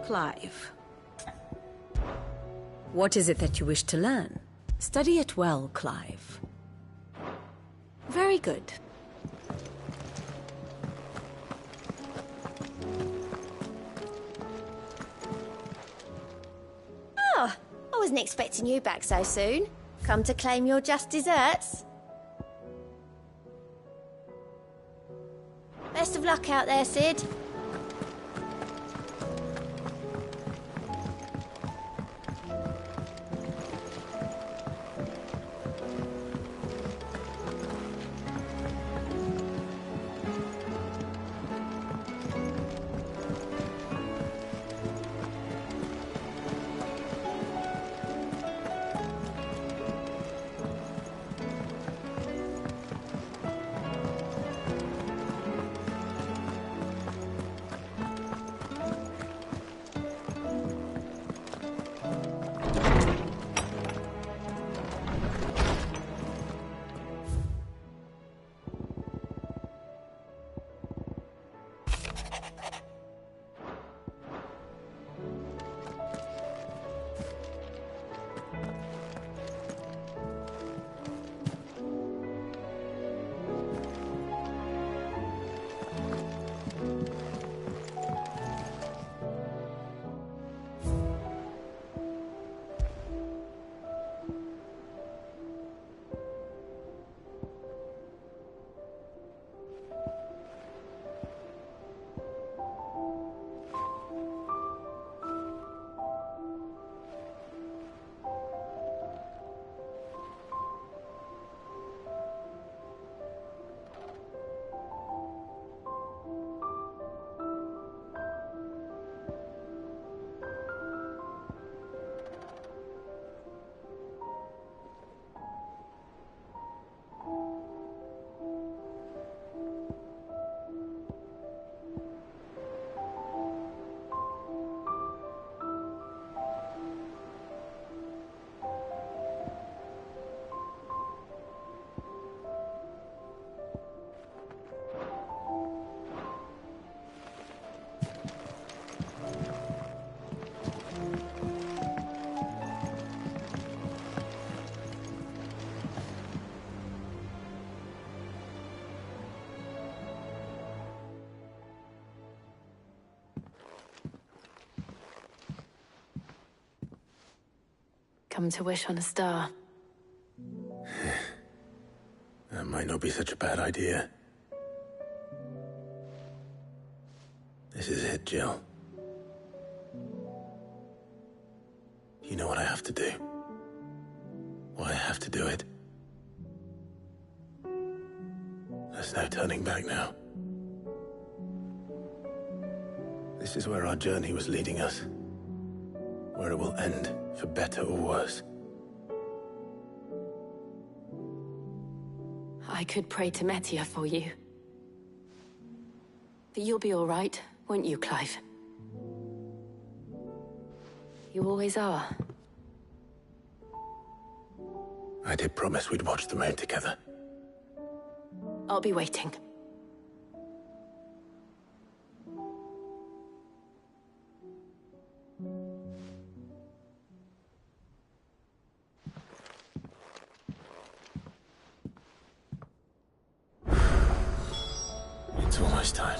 Clive. What is it that you wish to learn? Study it well, Clive. Very good. Oh, I wasn't expecting you back so soon. Come to claim your just desserts? Best of luck out there, Sid. Come to wish on a star. That might not be such a bad idea. This is it, Jill. You know what I have to do. Why I have to do it. There's no turning back now. This is where our journey was leading us. Where it will end, for better or worse. I could pray to Metia for you. But you'll be all right, won't you, Clive? You always are. I did promise we'd watch the moon together. I'll be waiting. It's almost time.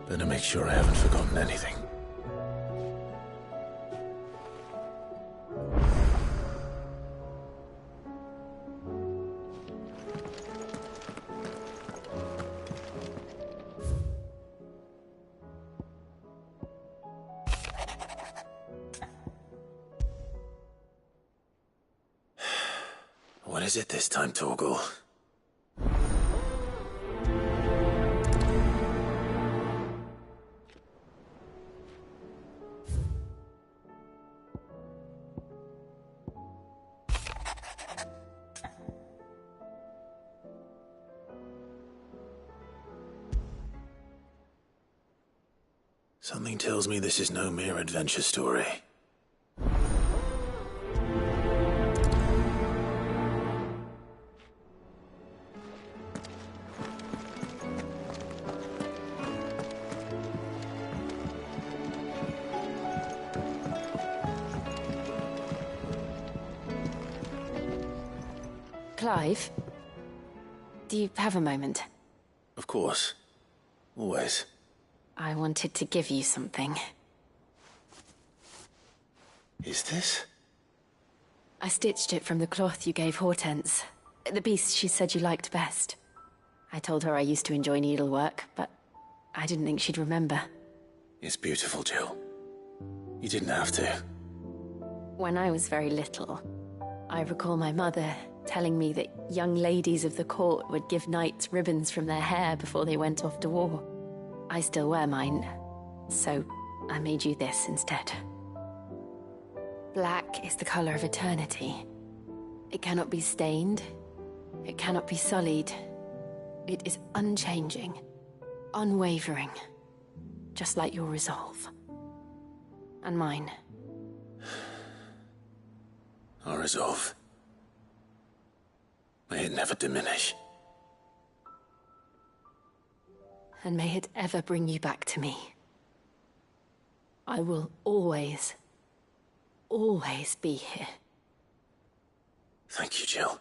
Better make sure I haven't forgotten anything. What is it this time, Torgal? Something tells me this is no mere adventure story. Clive? Do you have a moment? Of course. Always. I wanted to give you something. Is this? I stitched it from the cloth you gave Hortense. The piece she said you liked best. I told her I used to enjoy needlework, but I didn't think she'd remember. It's beautiful, Jill. You didn't have to. When I was very little, I recall my mother telling me that young ladies of the court would give knights ribbons from their hair before they went off to war. I still wear mine, so I made you this instead. Black is the color of eternity. It cannot be stained. It cannot be sullied. It is unchanging, unwavering, just like your resolve. And mine. Our resolve. May it never diminish. And may it ever bring you back to me. I will always, always be here. Thank you, Jill.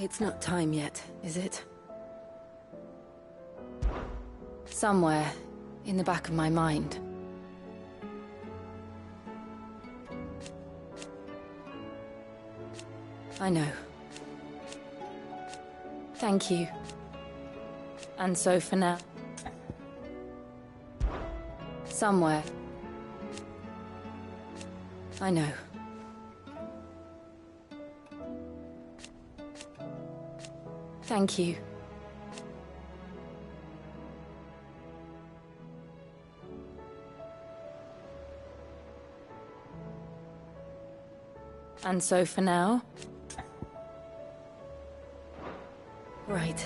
It's not time yet, is it? Somewhere in the back of my mind. I know. Thank you. And so for now. Somewhere. I know. Thank you. And so for now? Right.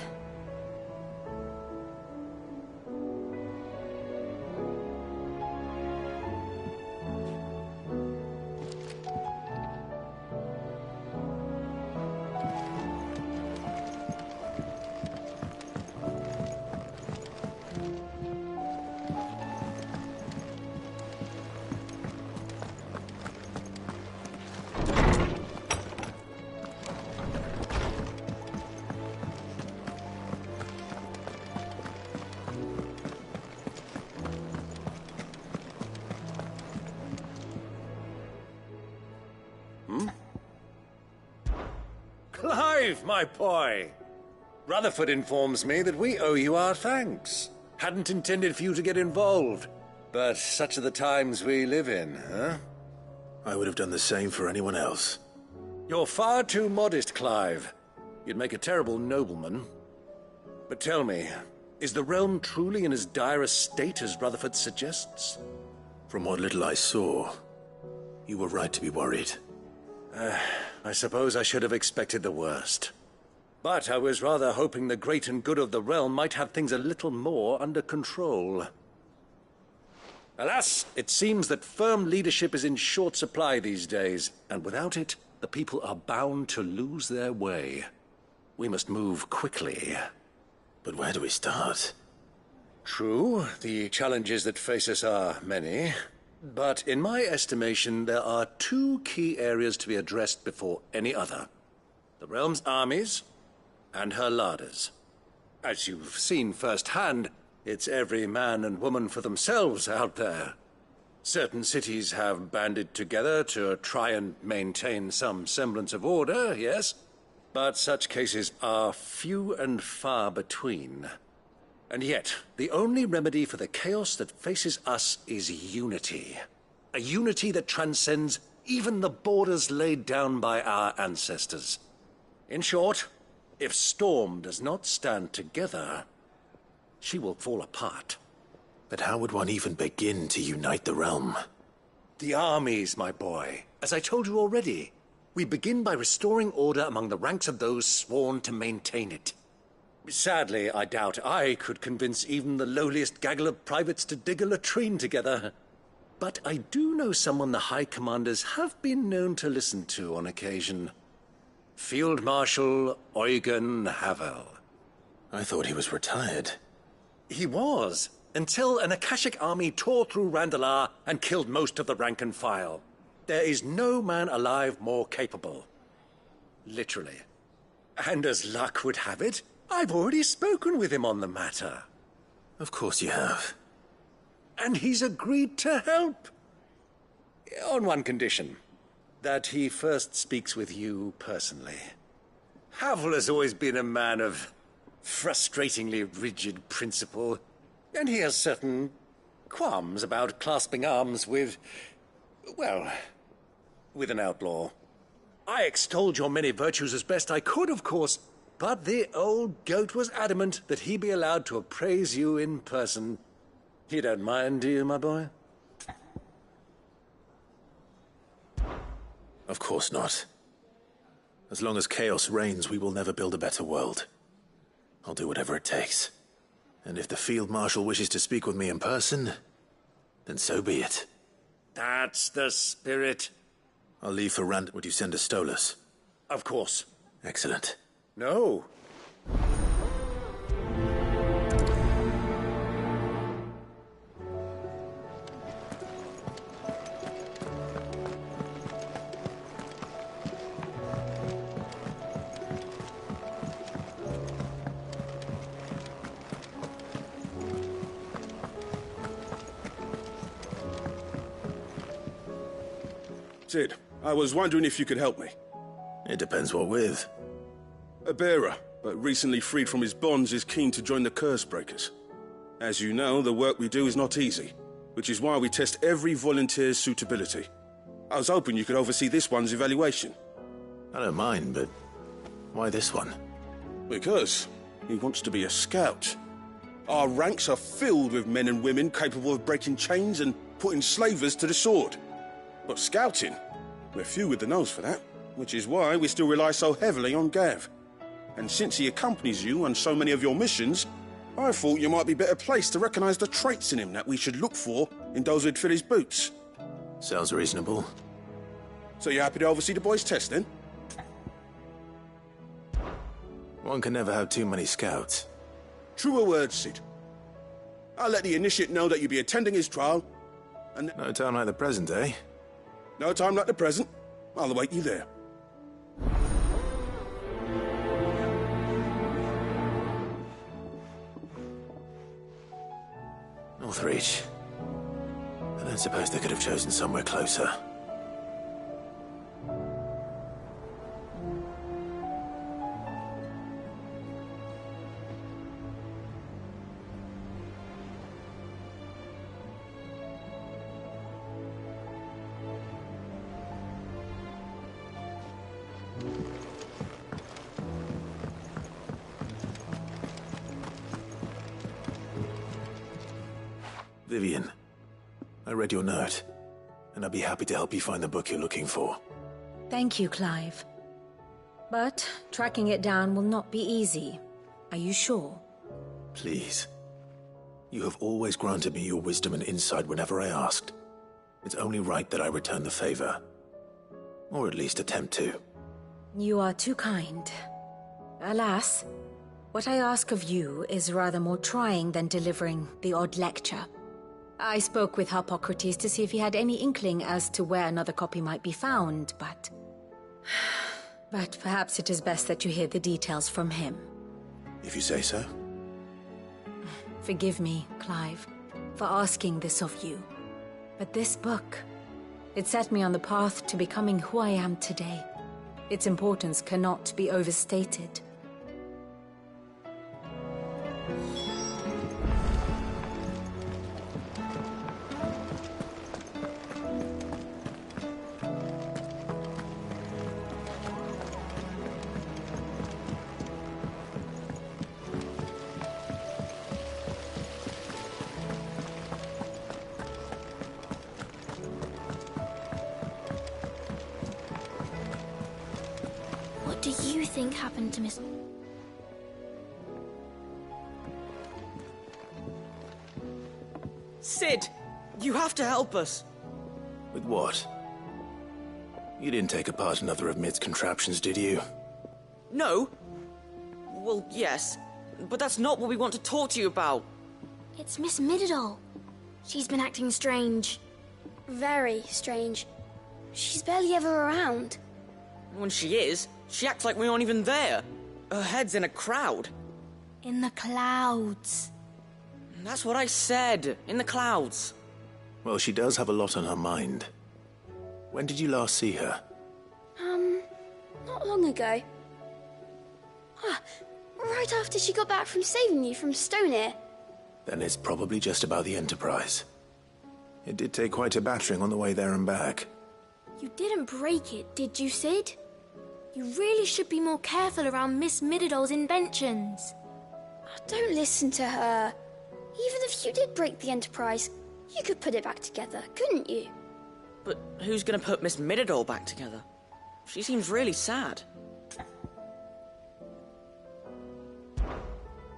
Clive, my boy! Rutherford informs me that we owe you our thanks. Hadn't intended for you to get involved, but such are the times we live in, huh? I would have done the same for anyone else. You're far too modest, Clive. You'd make a terrible nobleman. But tell me, is the realm truly in as dire a state as Rutherford suggests? From what little I saw, you were right to be worried. I suppose I should have expected the worst. But I was rather hoping the great and good of the realm might have things a little more under control. Alas, it seems that firm leadership is in short supply these days, and without it, the people are bound to lose their way. We must move quickly. But where do we start? True, the challenges that face us are many. But in my estimation, there are two key areas to be addressed before any other. The realm's armies and her larders. As you've seen firsthand, it's every man and woman for themselves out there. Certain cities have banded together to try and maintain some semblance of order, yes? But such cases are few and far between. And yet, the only remedy for the chaos that faces us is unity. A unity that transcends even the borders laid down by our ancestors. In short, if Storm does not stand together, she will fall apart. But how would one even begin to unite the realm? The armies, my boy. As I told you already, we begin by restoring order among the ranks of those sworn to maintain it. Sadly, I doubt I could convince even the lowliest gaggle of privates to dig a latrine together. But I do know someone the High Commanders have been known to listen to on occasion. Field Marshal Eugen Havel. I thought he was retired. He was, until an Akashic army tore through Randalar and killed most of the rank and file. There is no man alive more capable. Literally. And as luck would have it, I've already spoken with him on the matter. Of course you have. And he's agreed to help. On one condition. That he first speaks with you personally. Havel has always been a man of frustratingly rigid principle, and he has certain qualms about clasping arms with, well, with an outlaw. I extolled your many virtues as best I could, of course, but the old goat was adamant that he be allowed to appraise you in person. You don't mind, do you, my boy? Of course not. As long as chaos reigns, we will never build a better world. I'll do whatever it takes. And if the Field Marshal wishes to speak with me in person, then so be it. That's the spirit. I'll leave for Rand. Would you send a Stolas? Of course. Excellent. No. Sid, I was wondering if you could help me. It depends what with. A bearer, but recently freed from his bonds, is keen to join the Cursebreakers. As you know, the work we do is not easy, which is why we test every volunteer's suitability. I was hoping you could oversee this one's evaluation. I don't mind, but why this one? Because he wants to be a scout. Our ranks are filled with men and women capable of breaking chains and putting slavers to the sword. But scouting, we're few with the nose for that, which is why we still rely so heavily on Gav. And since he accompanies you on so many of your missions, I thought you might be better placed to recognize the traits in him that we should look for in those who'd fill his boots. Sounds reasonable. So you're happy to oversee the boys' test, then? One can never have too many scouts. Truer words, Sid. I'll let the initiate know that you'll be attending his trial, and... No time like the present, eh? No time like the present. I'll await you there. Northreach. I don't suppose they could have chosen somewhere closer. Vivian, I read your note, and I'd be happy to help you find the book you're looking for. Thank you, Clive. But tracking it down will not be easy. Are you sure? Please. You have always granted me your wisdom and insight whenever I asked. It's only right that I return the favor. Or at least attempt to. You are too kind. Alas, what I ask of you is rather more trying than delivering the odd lecture. I spoke with Harpocrates to see if he had any inkling as to where another copy might be found, but... But perhaps it is best that you hear the details from him. If you say so. Forgive me, Clive, for asking this of you. But this book, it set me on the path to becoming who I am today. Its importance cannot be overstated. What do you think happened to Miss... Sid, you have to help us. With what? You didn't take apart another of Mid's contraptions, did you? No? Well, yes, but that's not what we want to talk to you about. It's Miss Mididol. She's been acting strange. Very strange. She's barely ever around. When she is, she acts like we aren't even there. Her head's in a crowd. In the clouds. That's what I said, in the clouds. Well, she does have a lot on her mind. When did you last see her? Not long ago. Right after she got back from saving you from Stoneir. Then it's probably just about the Enterprise. It did take quite a battering on the way there and back. You didn't break it, did you, Sid? You really should be more careful around Miss Mididol's inventions. Don't listen to her. Even if you did break the Enterprise, you could put it back together, couldn't you? But who's gonna put Miss Mididol back together? She seems really sad.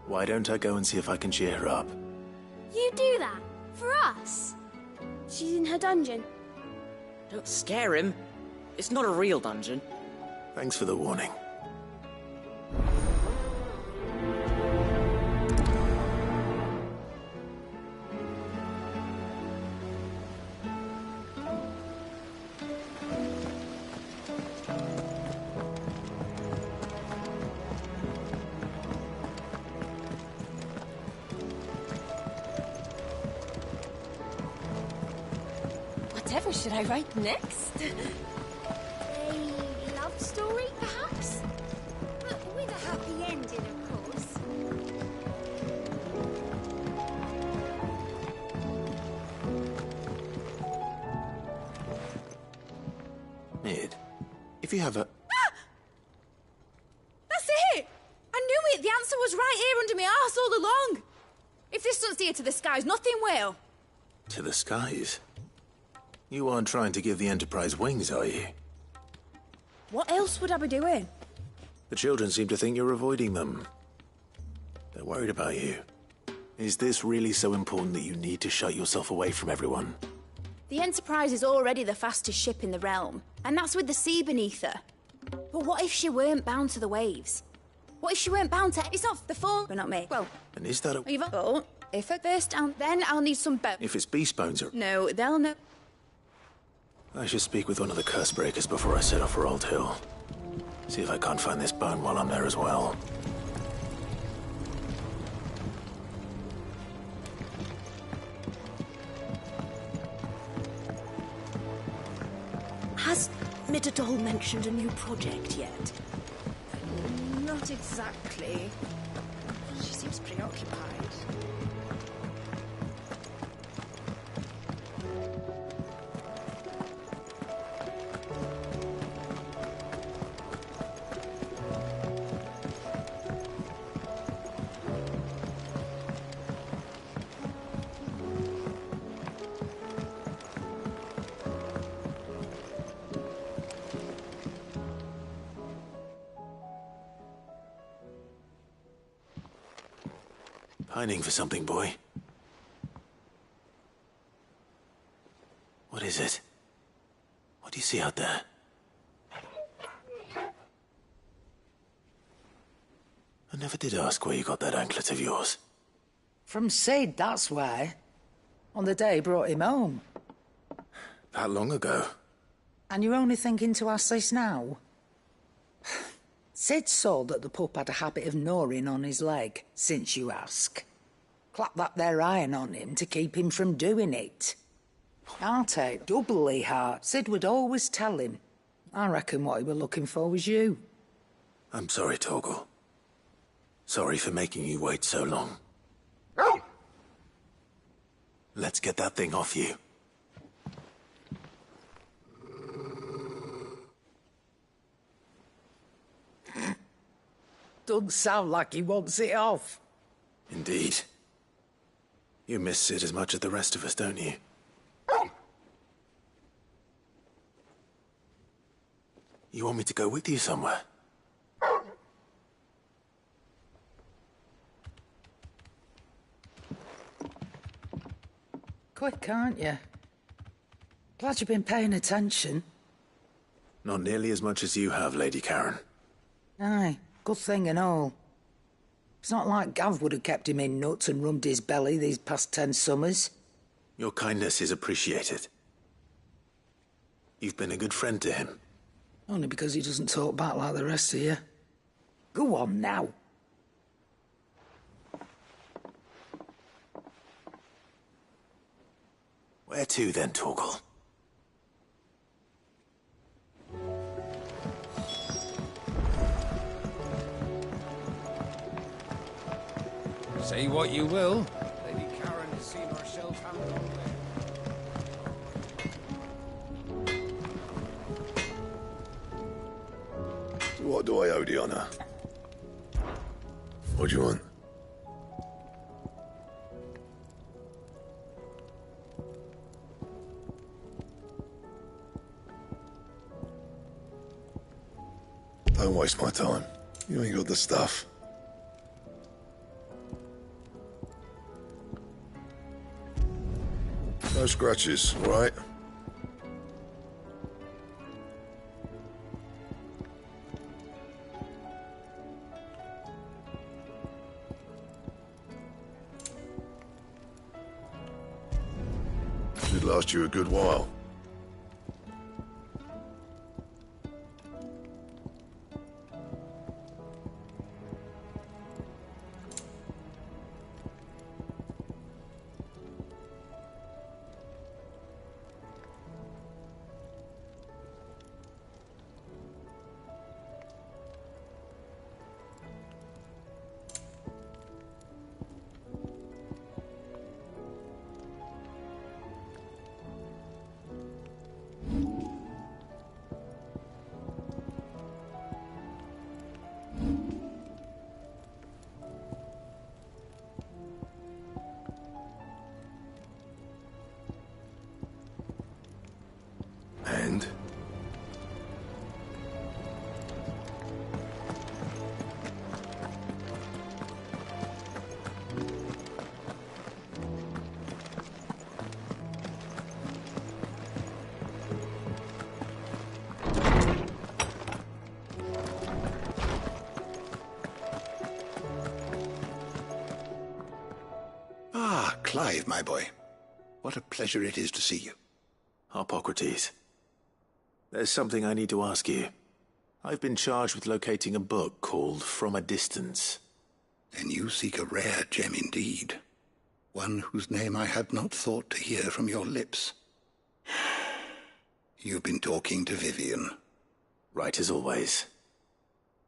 Why don't I go and see if I can cheer her up? You do that? For us? She's in her dungeon. Don't scare him. It's not a real dungeon. Thanks for the warning. Whatever should I write next? A love story, perhaps? But with a happy ending, of course. Mid, if you have a... That's it! I knew it! The answer was right here under my arse all along! If this doesn't steer to the skies, nothing will! To the skies? You aren't trying to give the Enterprise wings, are you? What else would I be doing? The children seem to think you're avoiding them. They're worried about you. Is this really so important that you need to shut yourself away from everyone? The Enterprise is already the fastest ship in the realm, and that's with the sea beneath her. But what if she weren't bound to the waves? What if she weren't bound to... It's not the fall, but not me. Well, And is that a... either. But if it bursts down, then I'll need some boat. If it's beast bones or... No, they'll know. I should speak with one of the curse breakers before I set off for Old Hill. See if I can't find this bone while I'm there as well. Has Mididol mentioned a new project yet? Not exactly. She seems preoccupied. Pining for something, boy? What is it? What do you see out there? I never did ask where you got that anklet of yours. From Sid, that's why. On the day he brought him home. That long ago? And you're only thinking to ask this now? Sid saw that the pup had a habit of gnawing on his leg, since you ask. Clap that there iron on him to keep him from doing it. I'll take doubly hard. Sid would always tell him. I reckon what he were looking for was you. I'm sorry, Torgal. Sorry for making you wait so long. Let's get that thing off you. Doesn't sound like he wants it off. Indeed. You miss Sid as much as the rest of us, don't you? You want me to go with you somewhere? Quick, aren't you? Glad you've been paying attention. Not nearly as much as you have, Lady Karen. Aye, good thing and all. It's not like Gav would have kept him in nuts and rubbed his belly these past 10 summers. Your kindness is appreciated. You've been a good friend to him. Only because he doesn't talk back like the rest of you. Go on now. Where to then, Torgal? Say what you will, Lady Karen has seen herself handled there. What do I owe the honor? What do you want? Don't waste my time. You ain't got the stuff. No scratches, all right? Should last you a good while. And? Ah, Clive, my boy. What a pleasure it is to see you. Harpocrates. There's something I need to ask you. I've been charged with locating a book called From a Distance. Then you seek a rare gem indeed. One whose name I had not thought to hear from your lips. You've been talking to Vivian. Right as always.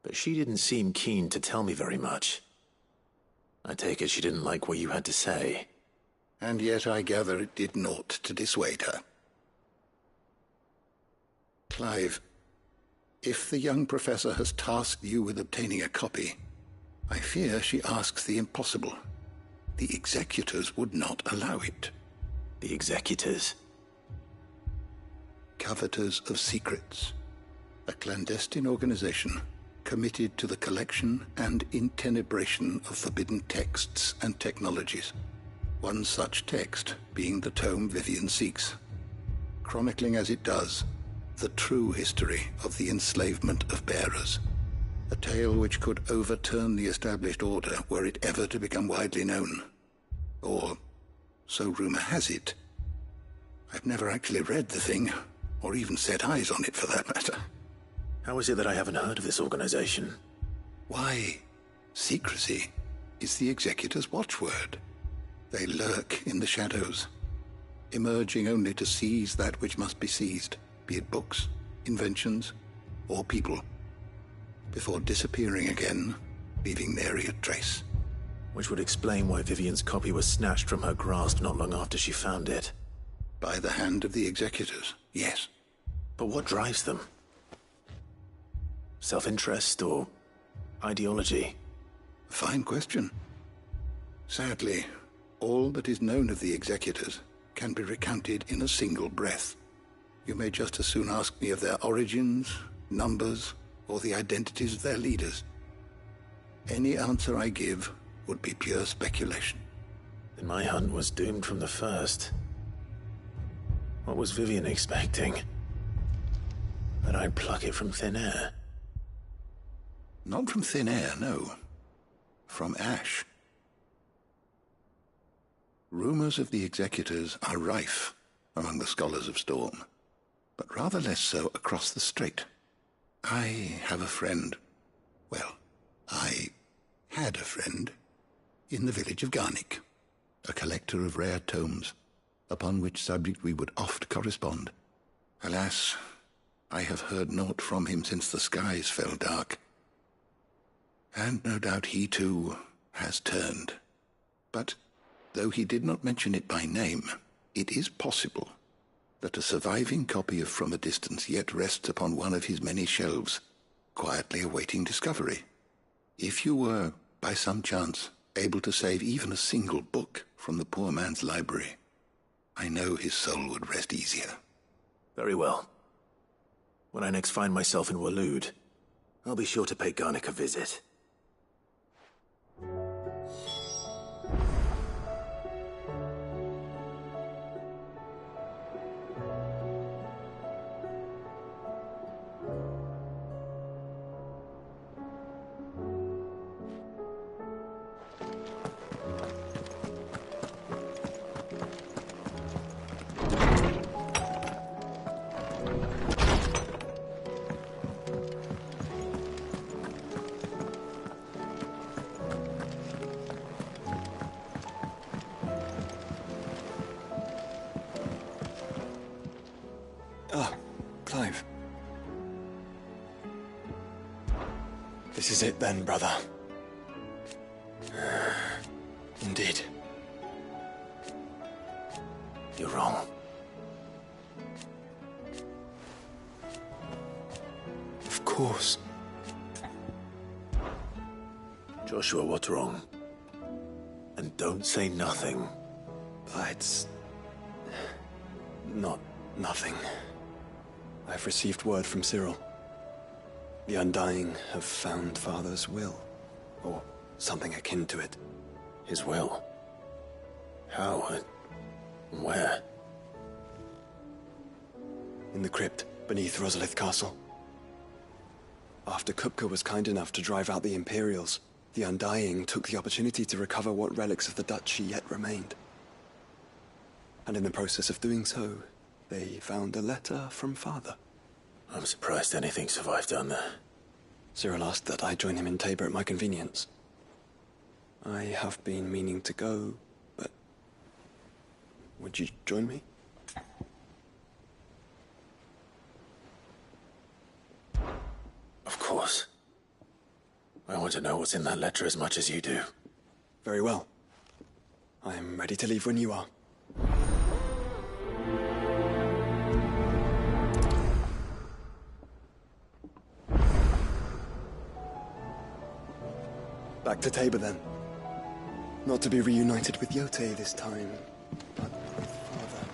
But she didn't seem keen to tell me very much. I take it she didn't like what you had to say. And yet I gather it did naught to dissuade her. Clive, if the young professor has tasked you with obtaining a copy, I fear she asks the impossible. The executors would not allow it. The executors? Coveters of secrets. A clandestine organization committed to the collection and intenebration of forbidden texts and technologies. One such text being the tome Vivian seeks, chronicling as it does the true history of the enslavement of bearers. A tale which could overturn the established order were it ever to become widely known. Or, so rumor has it. I've never actually read the thing, or even set eyes on it for that matter. How is it that I haven't heard of this organization? Why, secrecy is the Executor's watchword. They lurk in the shadows, emerging only to seize that which must be seized, be it books, inventions, or people, before disappearing again, leaving nary a trace. Which would explain why Vivian's copy was snatched from her grasp not long after she found it. By the hand of the Executors, yes. But what drives them? Self-interest or ideology? A fine question. Sadly, all that is known of the Executors can be recounted in a single breath. You may just as soon ask me of their origins, numbers, or the identities of their leaders. Any answer I give would be pure speculation. Then my hunt was doomed from the first. What was Vivian expecting? That I'd pluck it from thin air? Not from thin air, no. From ash. Rumors of the Executors are rife among the scholars of Storm, but rather less so across the Strait. I have a friend. Well, I had a friend in the village of Garnick, a collector of rare tomes, upon which subject we would oft correspond. Alas, I have heard naught from him since the skies fell dark. And no doubt he too has turned. But though he did not mention it by name, it is possible that a surviving copy of From a Distance yet rests upon one of his many shelves, quietly awaiting discovery. If you were, by some chance, able to save even a single book from the poor man's library, I know his soul would rest easier. Very well. When I next find myself in Waloed, I'll be sure to pay Garnick a visit. Clive. This is it then, brother. Indeed. You're wrong. Of course. Joshua, what's wrong? And don't say nothing. It's not nothing. I've received word from Cyril. The Undying have found Father's will, or something akin to it. His will? How? Where? In the crypt beneath Rosalith Castle. After Kupka was kind enough to drive out the Imperials, the Undying took the opportunity to recover what relics of the Duchy yet remained. And in the process of doing so, they found a letter from Father. I'm surprised anything survived down there. Cyril asked that I join him in Tabor at my convenience. I have been meaning to go, but would you join me? Of course. I want to know what's in that letter as much as you do. Very well. I am ready to leave when you are. Back to Tabor, then. Not to be reunited with Yote this time, but with Father.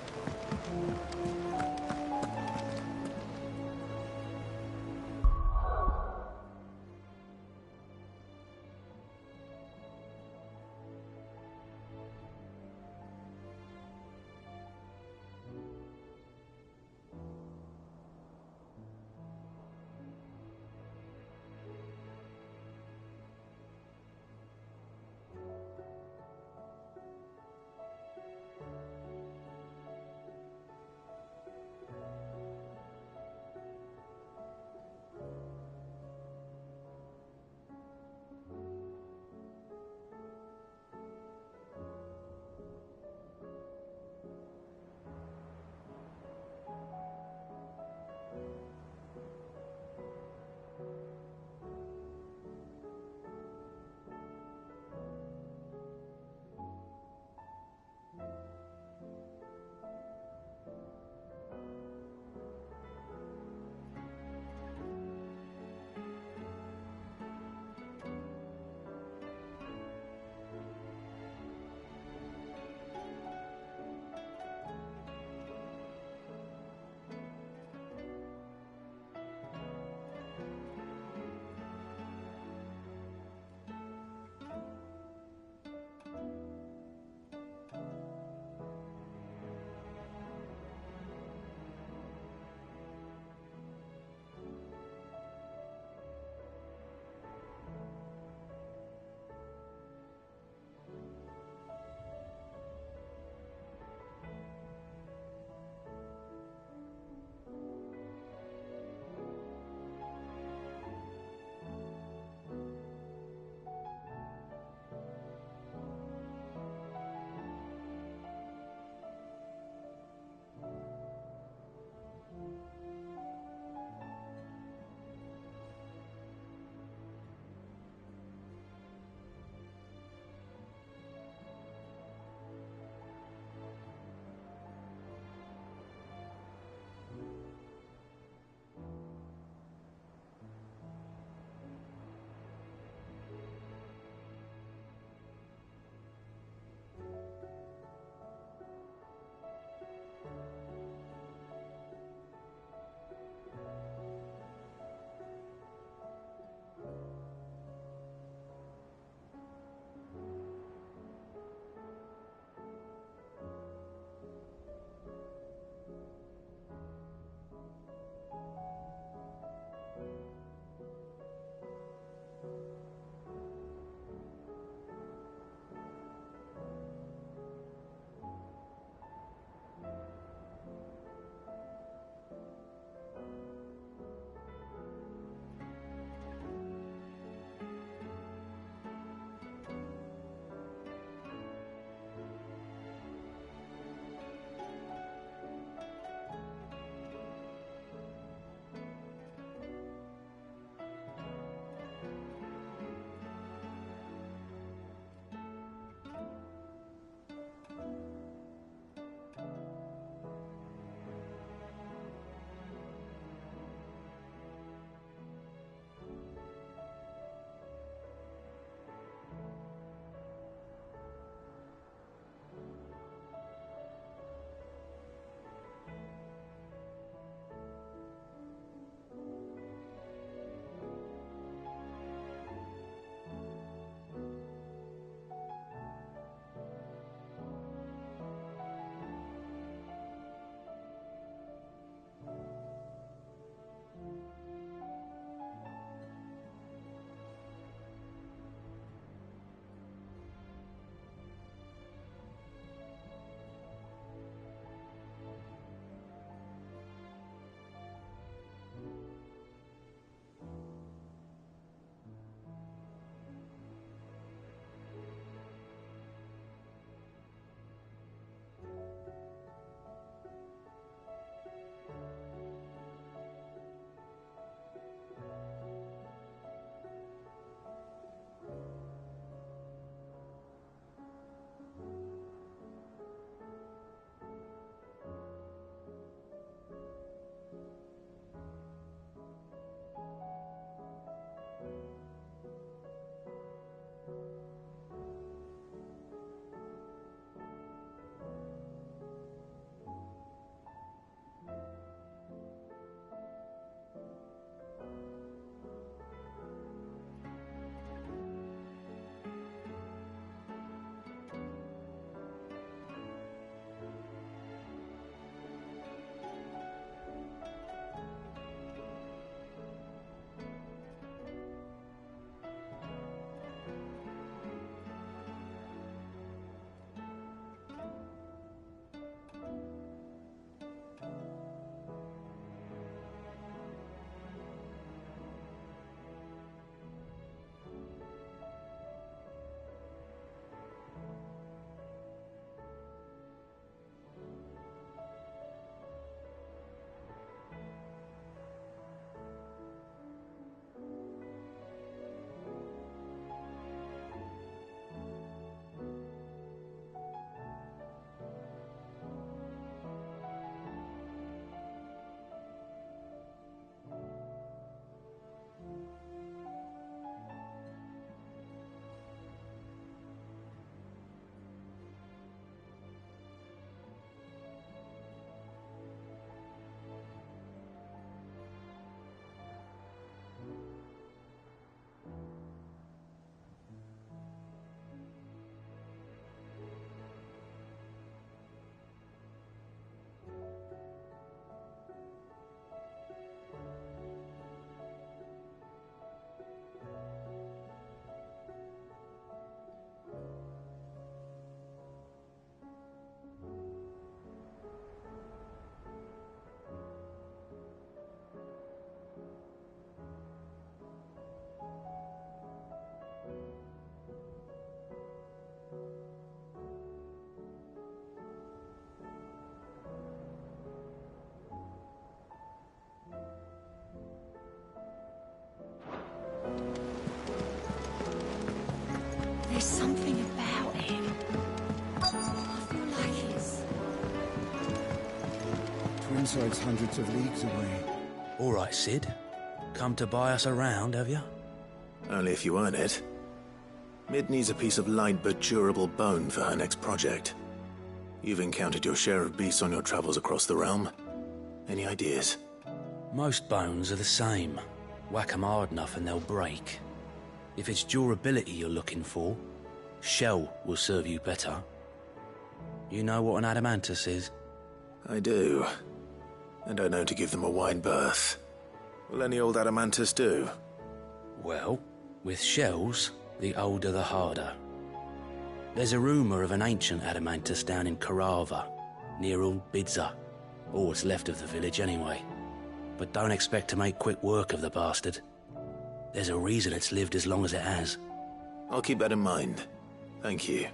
besides hundreds of leagues away. All right, Cid. Come to buy us around, have you? Only if you earn it. Mid needs a piece of light but durable bone for her next project. You've encountered your share of beasts on your travels across the realm. Any ideas? Most bones are the same. Whack 'em hard enough and they'll break. If it's durability you're looking for, shell will serve you better. You know what an adamantus is? I do. And I know to give them a wide berth. Will any old adamantus do? Well, with shells, the older the harder. There's a rumour of an ancient adamantus down in Karava, near Ul Bidza, or what's left of the village anyway. But don't expect to make quick work of the bastard. There's a reason it's lived as long as it has. I'll keep that in mind. Thank you.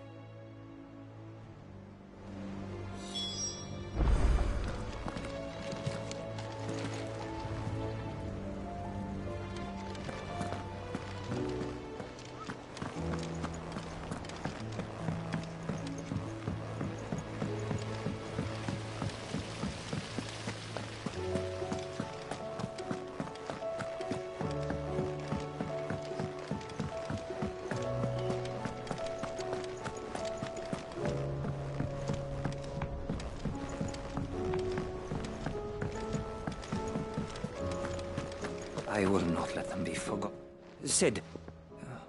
I will not let them be forgotten. Cid,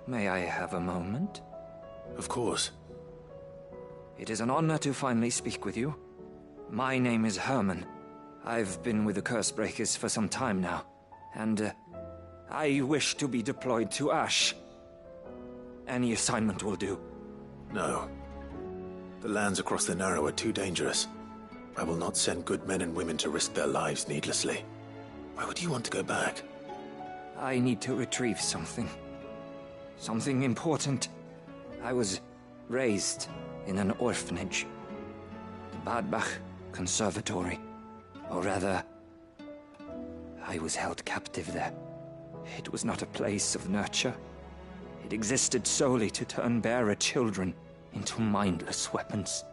may I have a moment? Of course. It is an honor to finally speak with you. My name is Herman. I've been with the Cursebreakers for some time now, and I wish to be deployed to Ash. Any assignment will do. No. The lands across the Narrow are too dangerous. I will not send good men and women to risk their lives needlessly. Why would you want to go back? I need to retrieve something. Something important. I was raised in an orphanage. The Badbach Conservatory. Or rather, I was held captive there. It was not a place of nurture. It existed solely to turn bearer children into mindless weapons.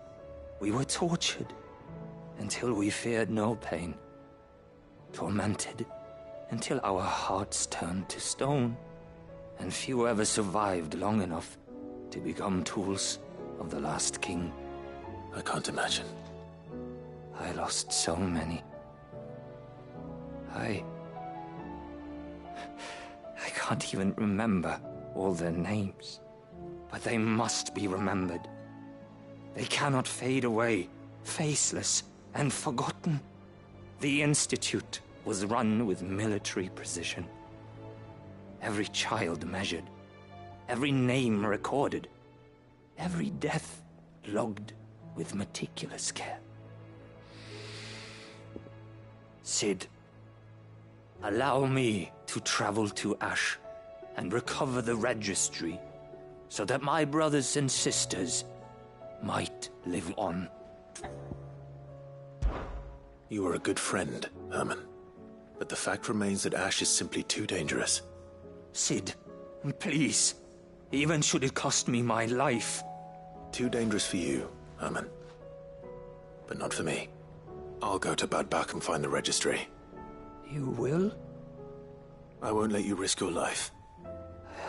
We were tortured until we feared no pain. Tormented until our hearts turned to stone, and few ever survived long enough to become tools of the last king. I can't imagine. I lost so many. I can't even remember all their names, but they must be remembered. They cannot fade away, faceless and forgotten. The Institute was run with military precision. Every child measured, every name recorded, every death logged with meticulous care. Cid, allow me to travel to Ash and recover the registry so that my brothers and sisters might live on. You are a good friend, Herman. But the fact remains that Ash is simply too dangerous. Cid, please. Even should it cost me my life. Too dangerous for you, Herman. But not for me. I'll go to Badbach and find the registry. You will? I won't let you risk your life.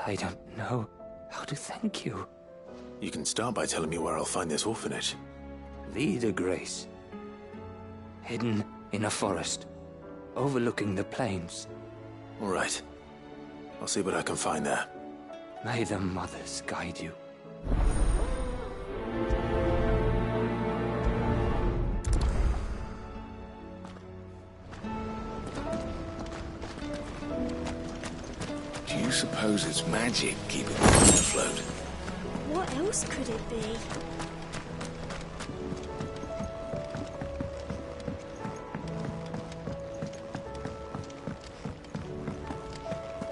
I don't know how to thank you. You can start by telling me where I'll find this orphanage. Vida Grace. Hidden in a forest, overlooking the plains. All right. I'll see what I can find there. May the mothers guide you. Do you suppose it's magic keeping the boat afloat? What else could it be?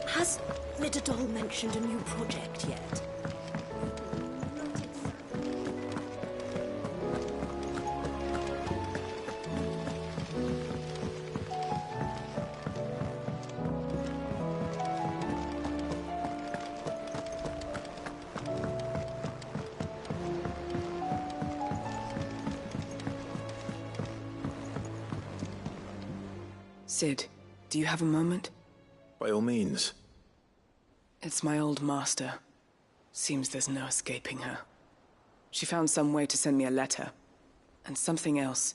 Has Midadol mentioned a new project yet? Cid, do you have a moment? By all means. It's my old master. Seems there's no escaping her. She found some way to send me a letter. And something else.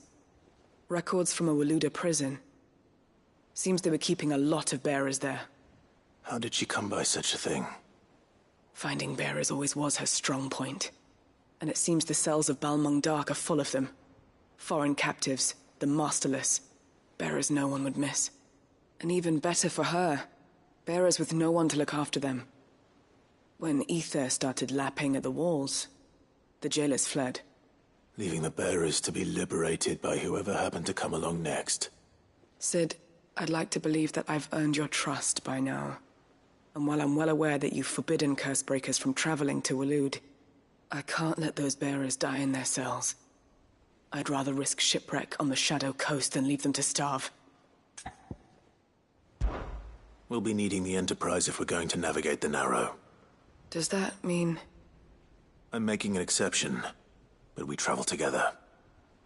Records from a Waluda prison. Seems they were keeping a lot of bearers there. How did she come by such a thing? Finding bearers always was her strong point. And it seems the cells of Balmung Dark are full of them. Foreign captives, the masterless. Bearers no one would miss. And even better for her, bearers with no one to look after them. When Ether started lapping at the walls, the jailers fled. Leaving the bearers to be liberated by whoever happened to come along next. Cid, I'd like to believe that I've earned your trust by now. And while I'm well aware that you've forbidden Cursebreakers from traveling to Waloed, I can't let those bearers die in their cells. I'd rather risk shipwreck on the Shadow Coast than leave them to starve. We'll be needing the Enterprise if we're going to navigate the Narrow. Does that mean... I'm making an exception, but we travel together.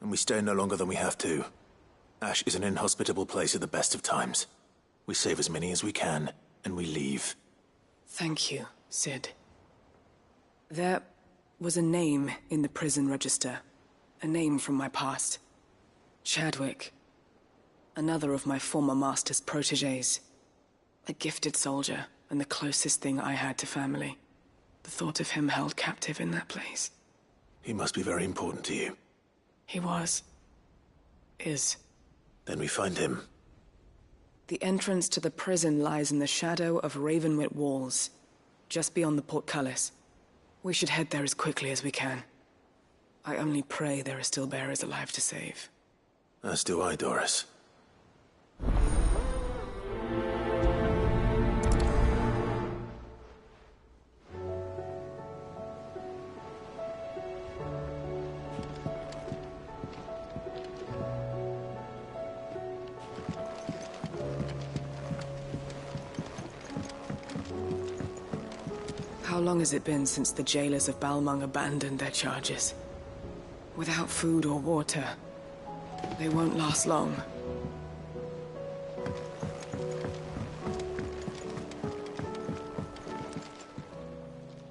And we stay no longer than we have to. Ash is an inhospitable place at the best of times. We save as many as we can, and we leave. Thank you, Cid. There was a name in the prison register. A name from my past. Chadwick. Another of my former master's protégés. A gifted soldier, and the closest thing I had to family. The thought of him held captive in that place. He must be very important to you. He was. Is. Then we find him. The entrance to the prison lies in the shadow of Ravenwit Walls, just beyond the portcullis. We should head there as quickly as we can. I only pray there are still bearers alive to save. As do I, Doris. How long has it been since the jailers of Balmung abandoned their charges? Without food or water, they won't last long.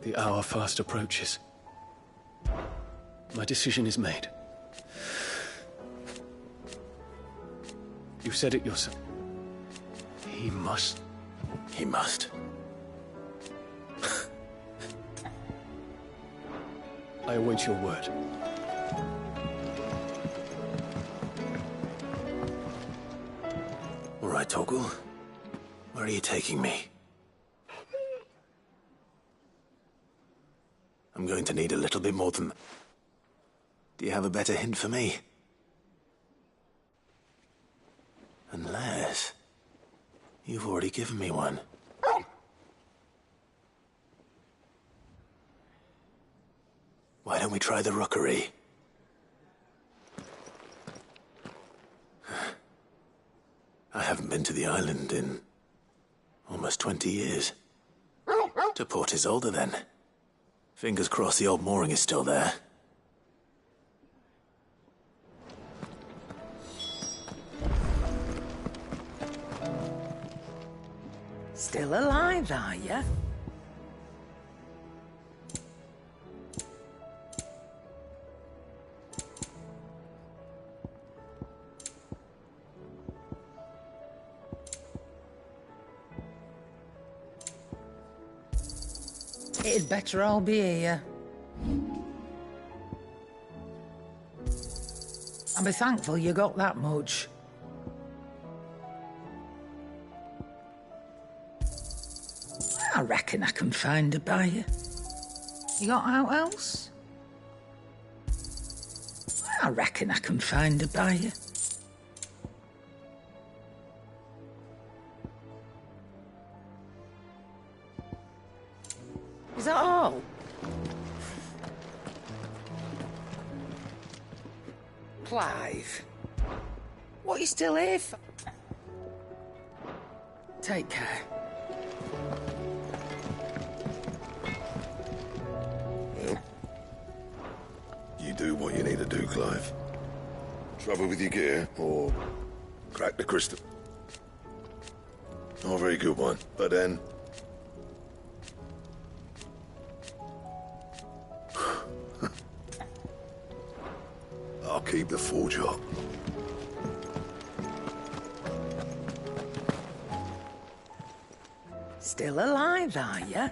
The hour fast approaches. My decision is made. You said it yourself. He must. He must. I await your word. All right, Torgal. Where are you taking me? I'm going to need a little bit more than... Do you have a better hint for me? Unless... You've already given me one. Why don't we try the rookery? I haven't been to the island in almost 20 years. To Port Isolde, then. Fingers crossed the old mooring is still there. Still alive, are you? It'd better all be here. I'll be thankful you got that much. I reckon I can find a buyer. You got out else? I reckon I can find a buyer. Is that all? Clive, what are you still here for? Take care. Well, you do what you need to do, Clive. Trouble with your gear, or crack the crystal? Oh, very good one. But then... I'll keep the forge up. Still alive, are you?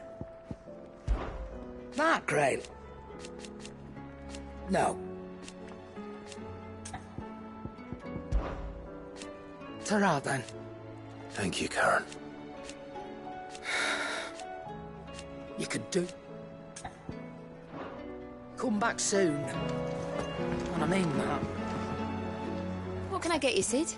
That great? No. Ta-ra, then. Thank you, Karen. You could do. Come back soon. And I mean that. What can I get you, Sid?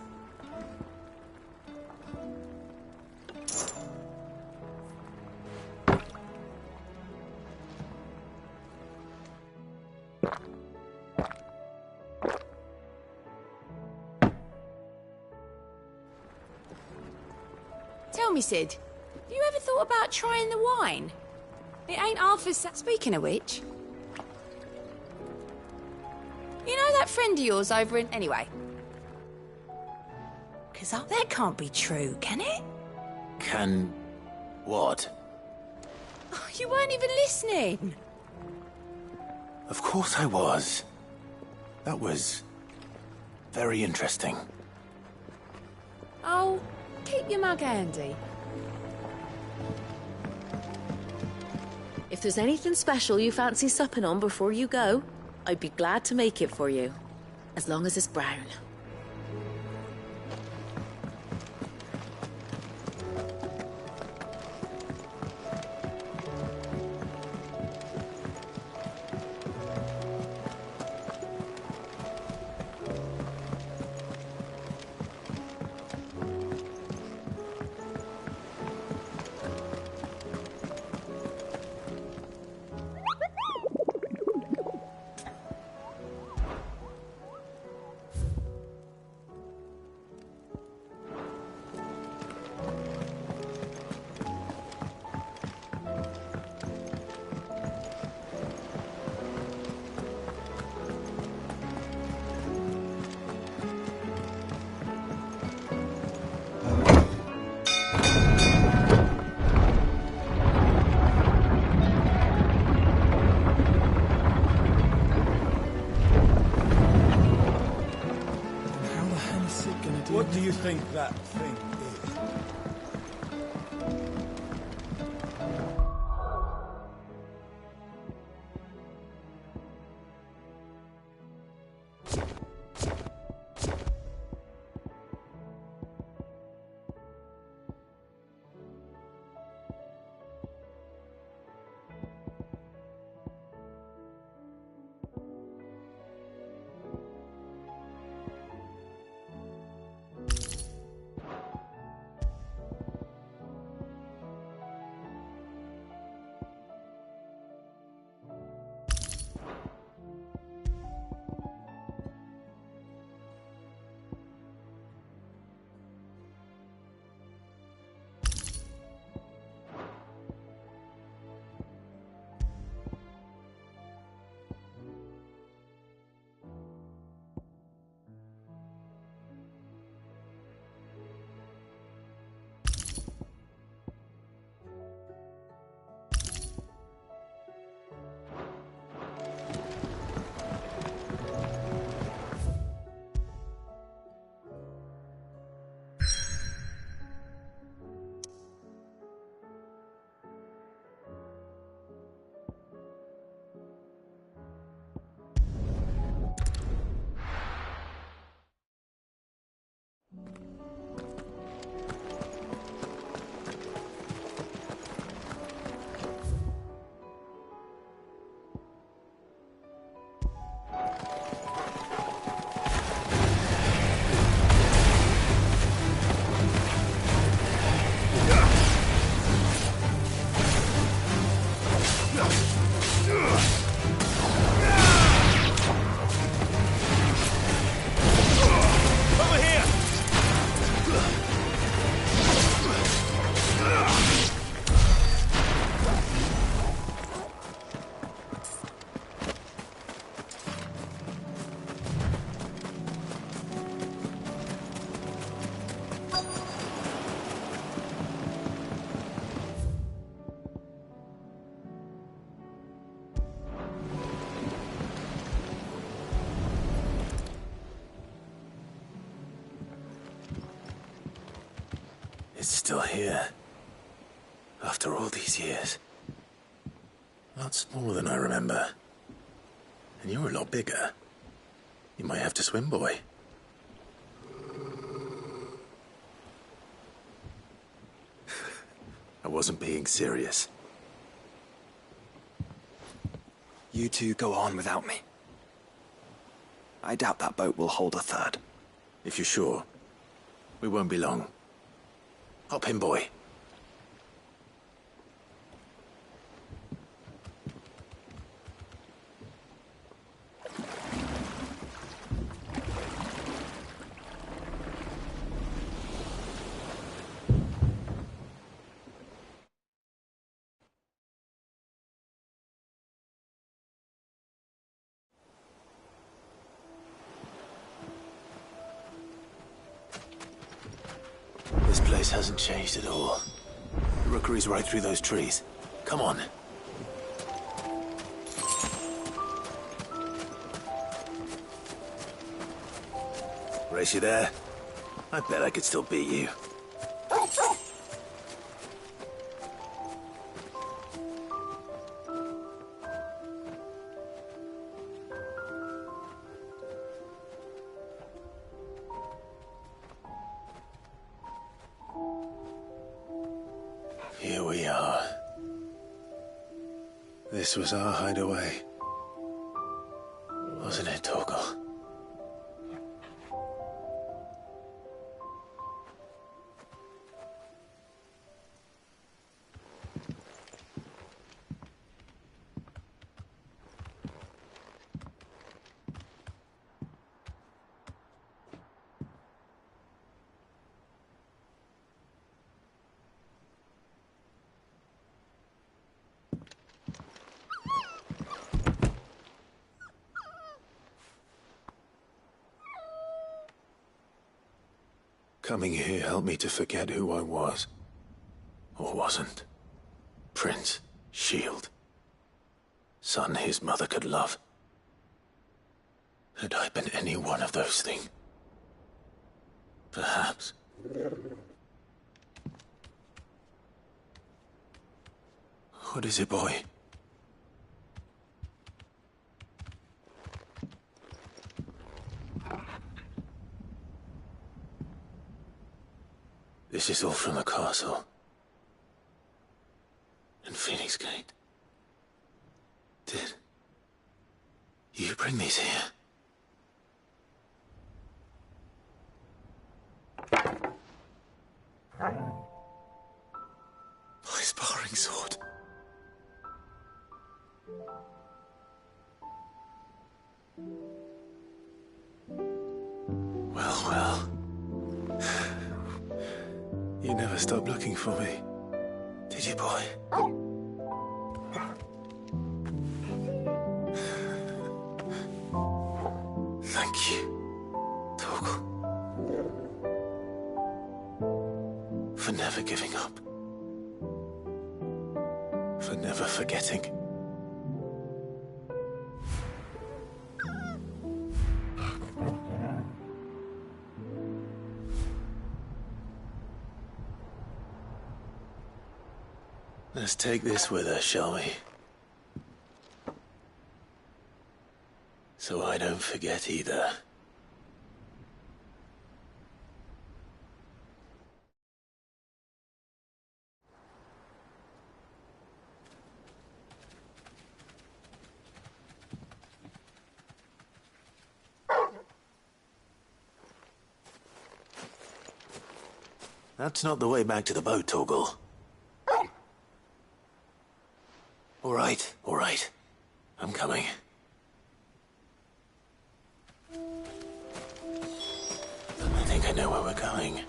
Tell me, Sid, have you ever thought about trying the wine? It ain't half as... Speaking of which... You know that friend of yours over in... Anyway. Because that can't be true, can it? Can... what? Oh, you weren't even listening. Of course I was. That was... very interesting. Oh, keep your mug handy. If there's anything special you fancy supping on before you go, I'd be glad to make it for you. As long as it's brown. What do you think that thing is? It's still here. After all these years. A lot smaller than I remember. And you're a lot bigger. You might have to swim, boy. I wasn't being serious. You two go on without me. I doubt that boat will hold a third. If you're sure, we won't be long. Hop in, boy. This place hasn't changed at all. The rookery's right through those trees. Come on. Race you there? I bet I could still beat you. Here we are. This was our hideaway. Wasn't it, Torgal? Coming here helped me to forget who I was. Or wasn't. Prince, Shield. Son his mother could love. Had I been any one of those things? Perhaps. What is it, boy? This is all from the castle. In Phoenix Gate. Did you bring these here? My sparring sword. Well. You never stopped looking for me, did you, boy? Thank you, Torgal. For never giving up. For never forgetting. Let's take this with us, shall we? So I don't forget either. That's not the way back to the boat, Torgal. All right. I'm coming. I think I know where we're going.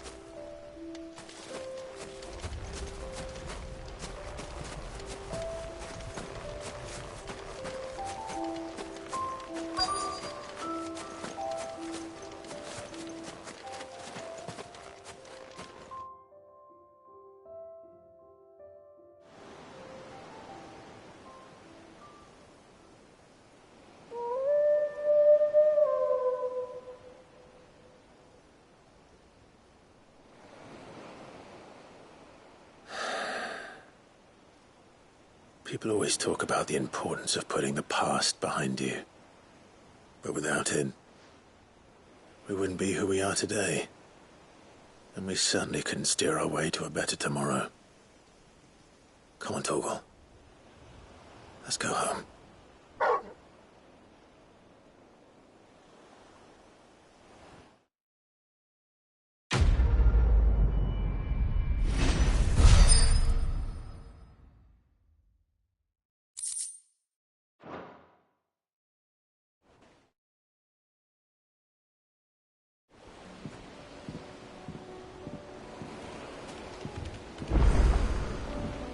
People always talk about the importance of putting the past behind you. But without it, we wouldn't be who we are today. And we certainly couldn't steer our way to a better tomorrow. Come on, Torgal. Let's go home.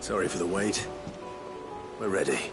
Sorry for the wait. We're ready.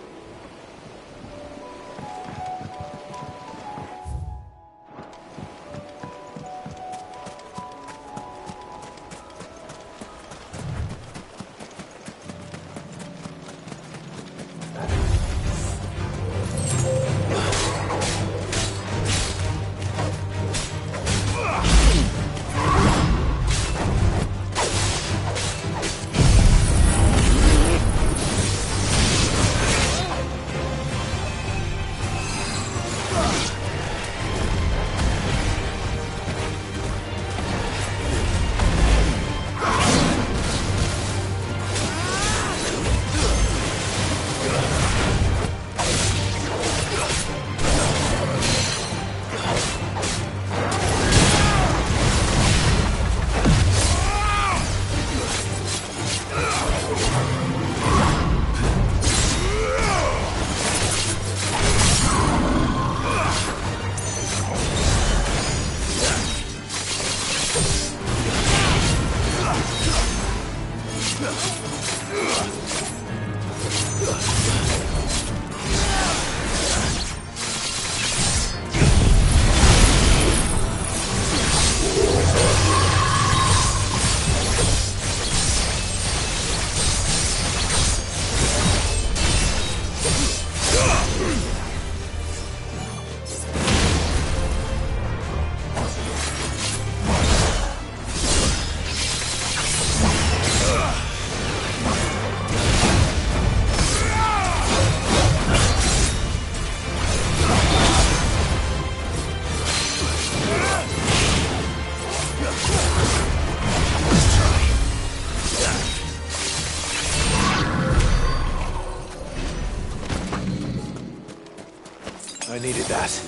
I needed that.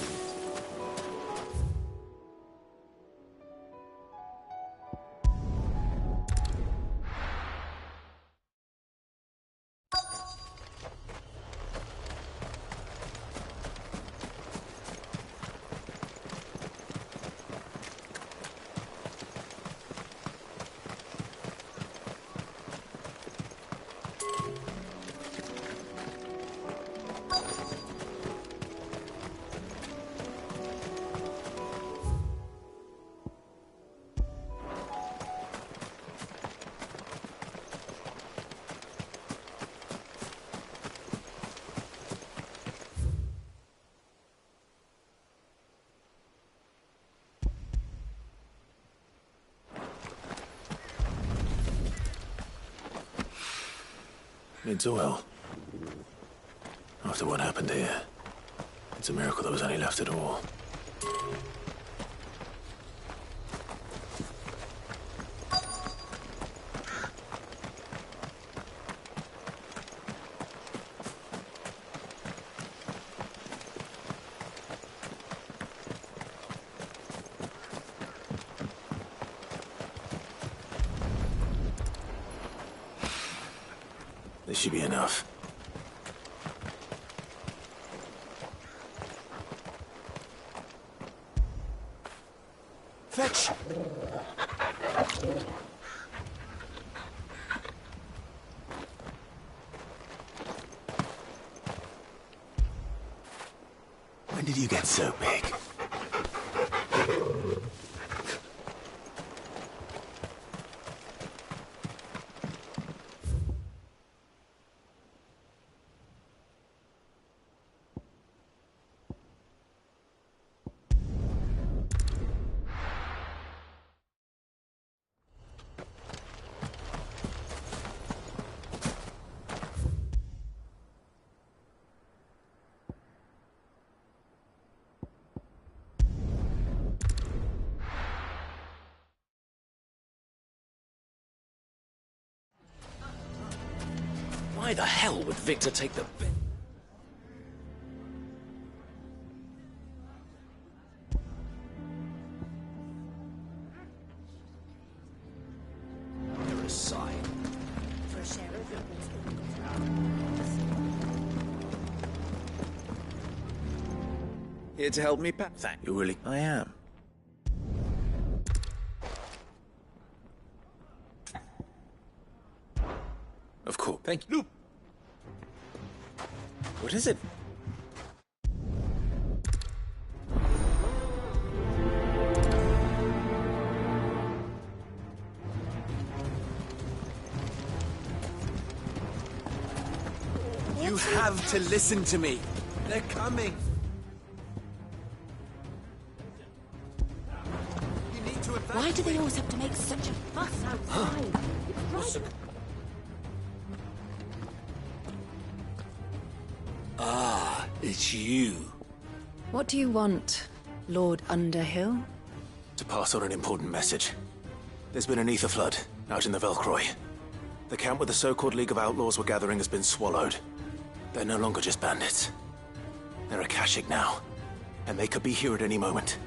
It's well. After what happened here, it's a miracle there was any left at all. This should be enough. Fetch! When did you get so big? Why the hell would Victor take the... You're a sign. Here to help me, Pat? Thank you, really. I am. Of course. Thank you. What is it? You have to listen to me. They're coming. You need to evacuate. Why do they always have to make such a fuss outside? It's right. Ah, it's you. What do you want, Lord Underhill? To pass on an important message. There's been an ether flood out in the Velcroy. The camp where the so-called League of Outlaws were gathering has been swallowed. They're no longer just bandits. They're Akashic now, and they could be here at any moment.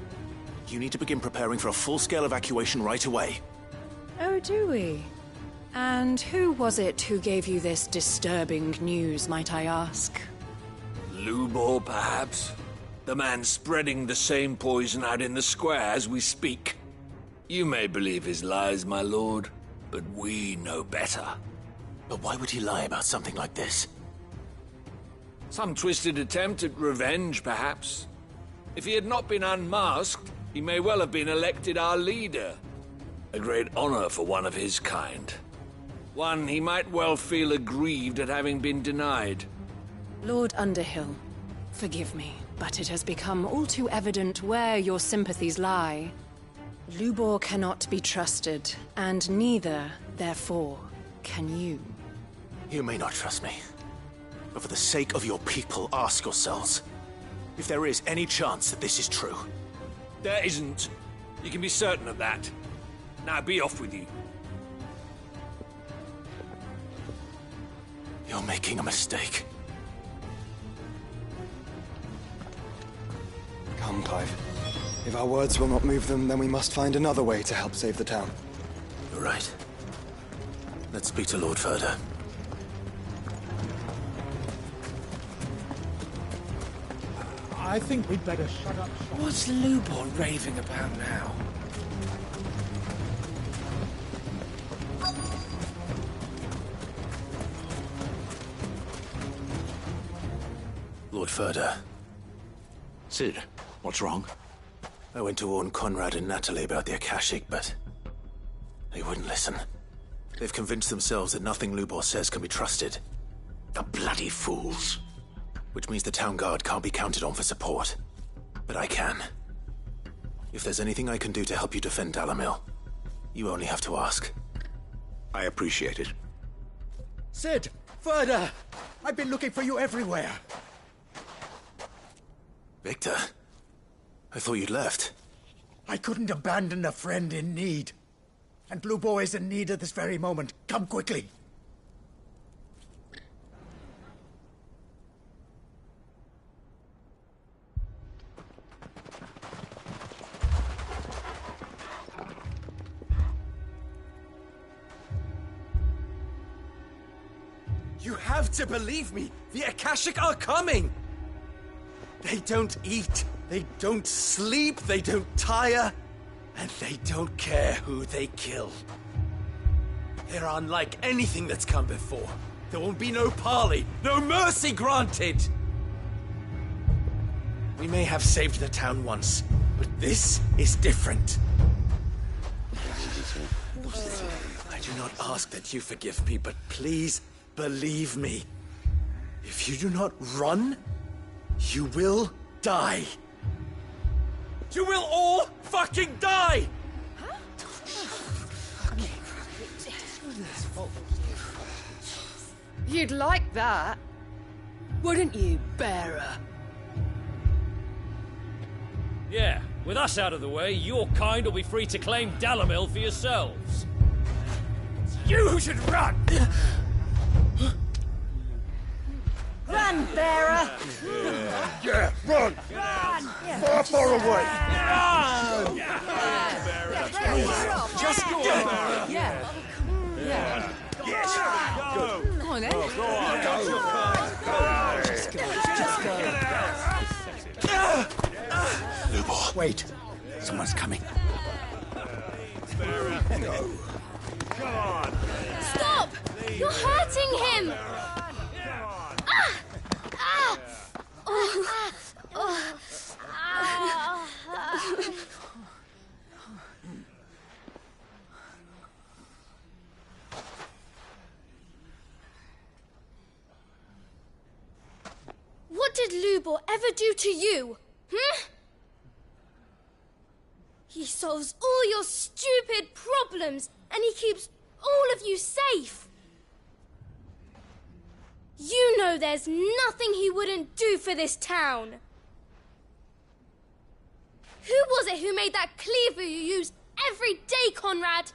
You need to begin preparing for a full-scale evacuation right away. Oh, do we? And who was it who gave you this disturbing news, might I ask? Lubor, perhaps? The man spreading the same poison out in the square as we speak. You may believe his lies, my lord, but we know better. But why would he lie about something like this? Some twisted attempt at revenge, perhaps. If he had not been unmasked, he may well have been elected our leader. A great honor for one of his kind. One he might well feel aggrieved at having been denied. Lord Underhill, forgive me, but it has become all too evident where your sympathies lie. Lubor cannot be trusted, and neither, therefore, can you. You may not trust me, but for the sake of your people, ask yourselves if there is any chance that this is true. There isn't. You can be certain of that. Now be off with you. You're making a mistake. Come, Clive. If our words will not move them, then we must find another way to help save the town. You're right. Let's speak to Lord Ferda. I think we'd better shut up shop. What's Lubor raving about now? Lord Ferda. Cid, what's wrong? I went to warn Conrad and Natalie about the Akashic, but they wouldn't listen. They've convinced themselves that nothing Lubor says can be trusted. The bloody fools. Which means the town guard can't be counted on for support. But I can. If there's anything I can do to help you defend Dalamil, you only have to ask. I appreciate it. Cid! Ferda! I've been looking for you everywhere. Victor? I thought you'd left. I couldn't abandon a friend in need. And Lubor is in need at this very moment. Come quickly. You have to believe me! The Akashic are coming! They don't eat, they don't sleep, they don't tire, and they don't care who they kill. They're unlike anything that's come before. There will be no parley, no mercy granted! We may have saved the town once, but this is different. I do not ask that you forgive me, but please, believe me, if you do not run, you will die. You will all fucking die! You'd like that, wouldn't you, Bearer? Yeah, with us out of the way, your kind will be free to claim Dalamil for yourselves. You should run! Run, bearer! Yeah, run! Far, far away! Just go on. Yeah. Yeah. Yes! Good. Come on, then. Go on, go! Lubor. Wait. Someone's coming. Stop! You're hurting him! What did Lubor ever do to you? He solves all your stupid problems and he keeps all of you safe. You know there's nothing he wouldn't do for this town. Who was it who made that cleaver you use every day, Conrad?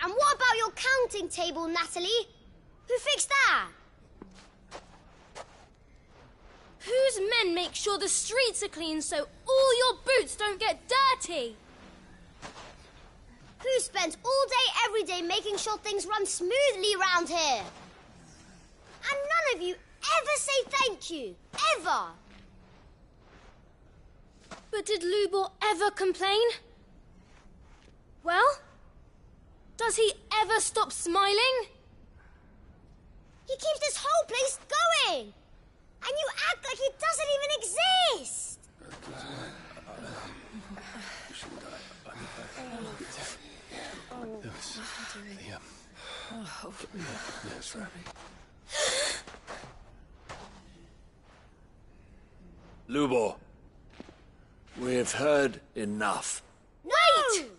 And what about your counting table, Natalie? Who fixed that? Whose men make sure the streets are clean so all your boots don't get dirty? Who spent all day, every day making sure things run smoothly round here? And none of you ever say thank you. Ever. But did Lubor ever complain? Well, does he ever stop smiling? He keeps this whole place going. And you act like he doesn't even exist. Lubor, we've heard enough. Wait!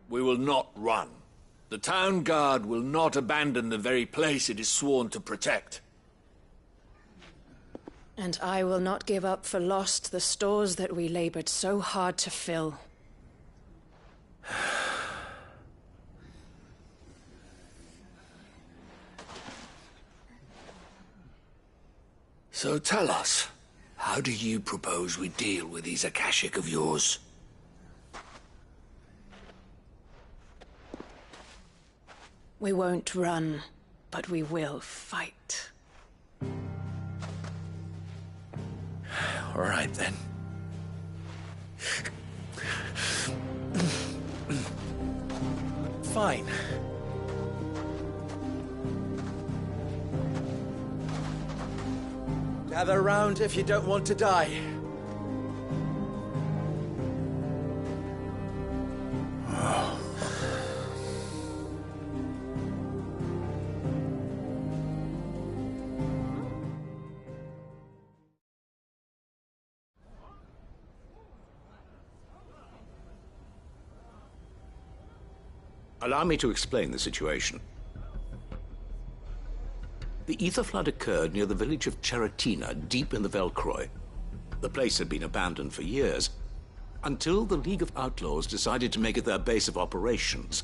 We will not run. The town guard will not abandon the very place it is sworn to protect. And I will not give up for lost the stores that we labored so hard to fill. So tell us, how do you propose we deal with these Akashic of yours? We won't run, but we will fight. All right, then. Fine. Gather round if you don't want to die. Allow me to explain the situation. The ether flood occurred near the village of Cheratina, deep in the Velcroy. The place had been abandoned for years, until the League of Outlaws decided to make it their base of operations.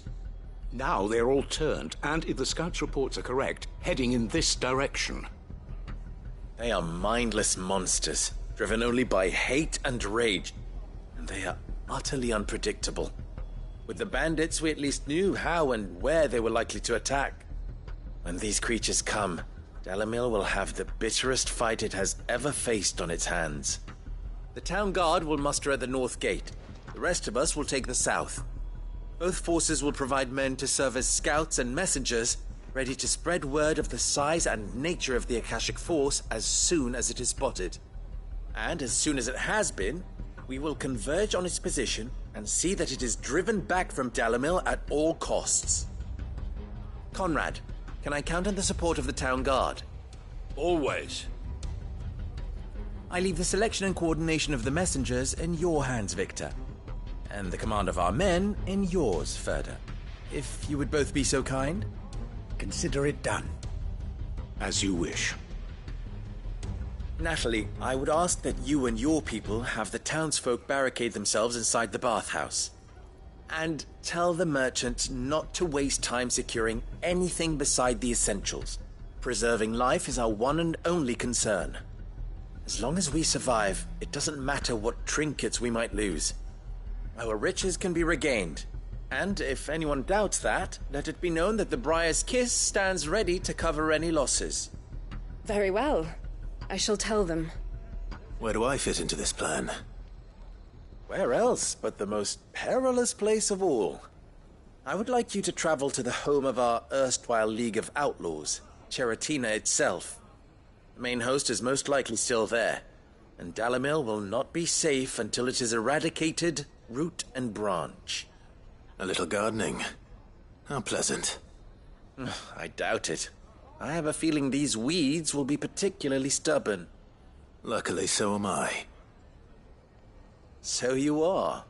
Now they're all turned, and if the scouts' reports are correct, heading in this direction. They are mindless monsters, driven only by hate and rage. And they are utterly unpredictable. With the bandits, we at least knew how and where they were likely to attack. When these creatures come, Dalimil will have the bitterest fight it has ever faced on its hands. The town guard will muster at the north gate. The rest of us will take the south. Both forces will provide men to serve as scouts and messengers, ready to spread word of the size and nature of the Akashic force as soon as it is spotted. And as soon as it has been, we will converge on its position and see that it is driven back from Dalimil at all costs. Conrad, can I count on the support of the town guard? Always. I leave the selection and coordination of the messengers in your hands, Victor. And the command of our men in yours, Ferda. If you would both be so kind. Consider it done. As you wish. Natalie, I would ask that you and your people have the townsfolk barricade themselves inside the bathhouse. And tell the merchant not to waste time securing anything beside the essentials. Preserving life is our one and only concern. As long as we survive, it doesn't matter what trinkets we might lose. Our riches can be regained. And if anyone doubts that, let it be known that the Briar's Kiss stands ready to cover any losses. Very well. I shall tell them. Where do I fit into this plan? Where else but the most perilous place of all? I would like you to travel to the home of our erstwhile League of Outlaws, Cheratina itself. The main host is most likely still there, and Dalimil will not be safe until it is eradicated, root and branch. A little gardening. How pleasant. I doubt it. I have a feeling these weeds will be particularly stubborn. Luckily, so am I. So you are.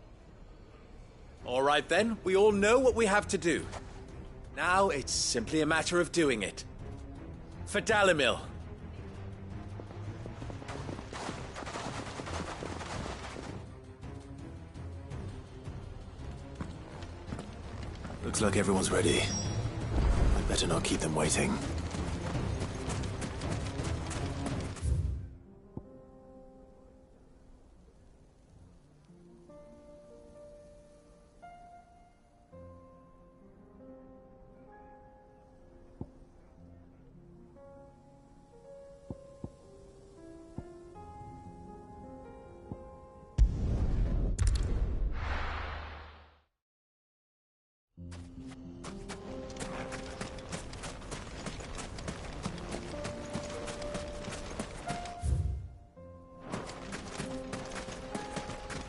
All right then, we all know what we have to do. Now it's simply a matter of doing it. For Dalimil. Looks like everyone's ready. I'd better not keep them waiting.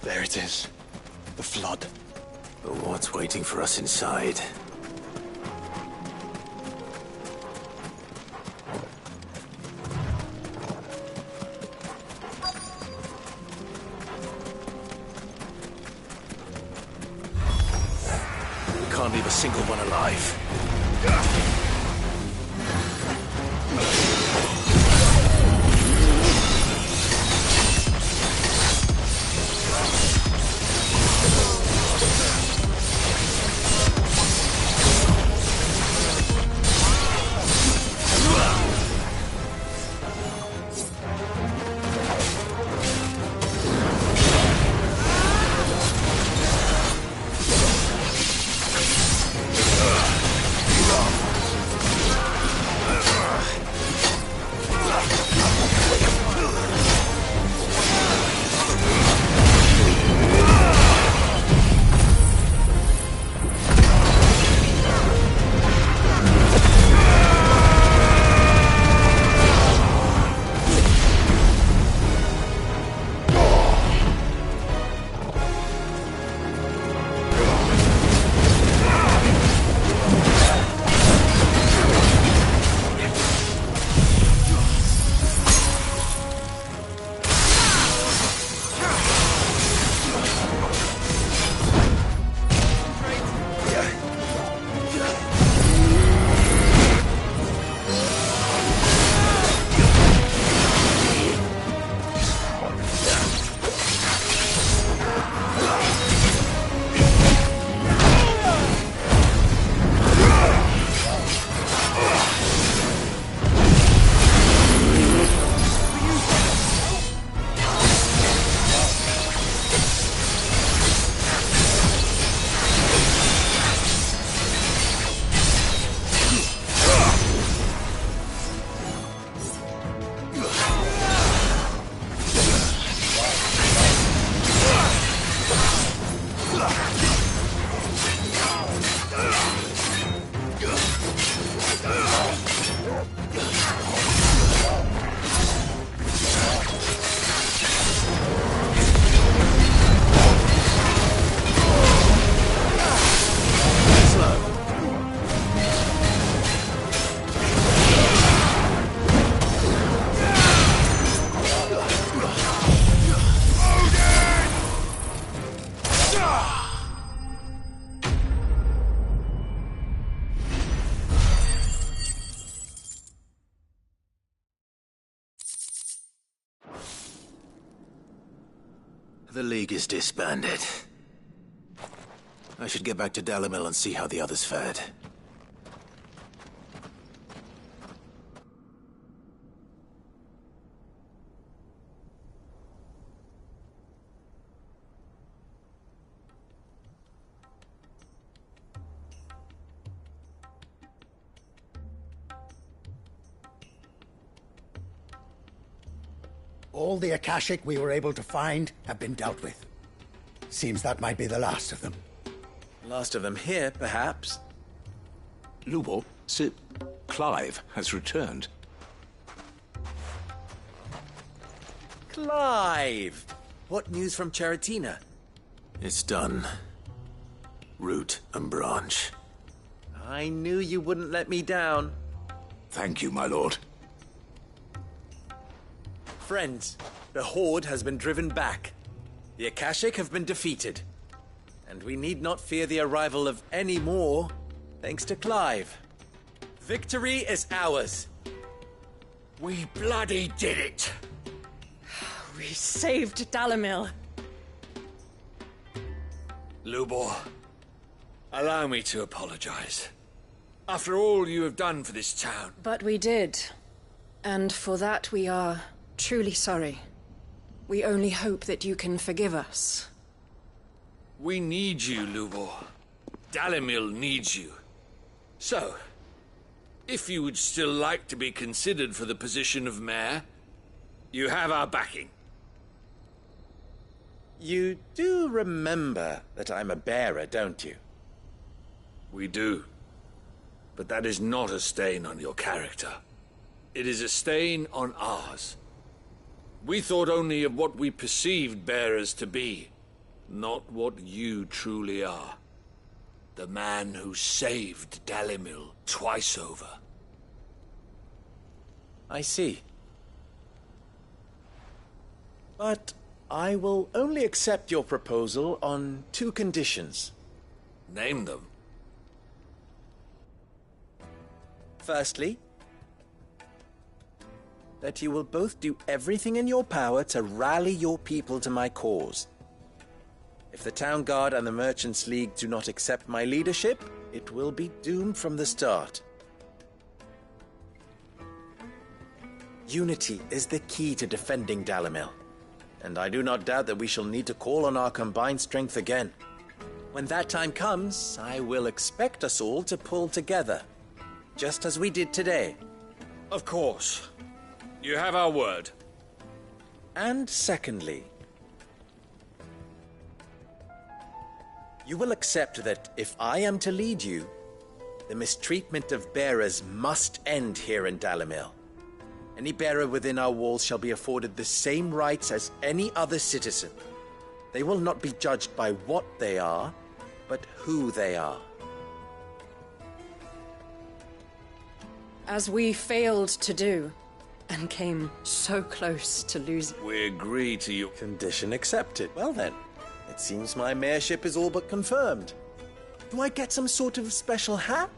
There it is. The flood. But what's waiting for us inside? We can't leave a single one alive. The League is disbanded. I should get back to Dalimil and see how the others fared. All the Akashic we were able to find have been dealt with. Seems that might be the last of them. Last of them here, perhaps. Lubor, Sir Clive has returned. Clive! What news from Charatina? It's done. Root and branch. I knew you wouldn't let me down. Thank you, my lord. Friends, the Horde has been driven back. The Akashic have been defeated. And we need not fear the arrival of any more, thanks to Clive. Victory is ours. We bloody did it! We saved Dalimil. Lubor, allow me to apologize. After all you have done for this town. But we did. And for that we are truly sorry. We only hope that you can forgive us. We need you, Lubor. Dalimil needs you. So, if you would still like to be considered for the position of mayor, you have our backing. You do remember that I'm a bearer, don't you? We do. But that is not a stain on your character. It is a stain on ours. We thought only of what we perceived bearers to be, not what you truly are. The man who saved Dalimil twice over. I see. But I will only accept your proposal on 2 conditions. Name them. Firstly, that you will both do everything in your power to rally your people to my cause. If the Town Guard and the Merchants League do not accept my leadership, it will be doomed from the start. Unity is the key to defending Dalimil, and I do not doubt that we shall need to call on our combined strength again. When that time comes, I will expect us all to pull together, just as we did today. Of course. You have our word. And secondly, you will accept that if I am to lead you, the mistreatment of bearers must end here in Dalimil. Any bearer within our walls shall be afforded the same rights as any other citizen. They will not be judged by what they are, but who they are. As we failed to do, and came so close to losing. We agree to your condition accepted. Well then, it seems my mayorship is all but confirmed. Do I get some sort of special hat?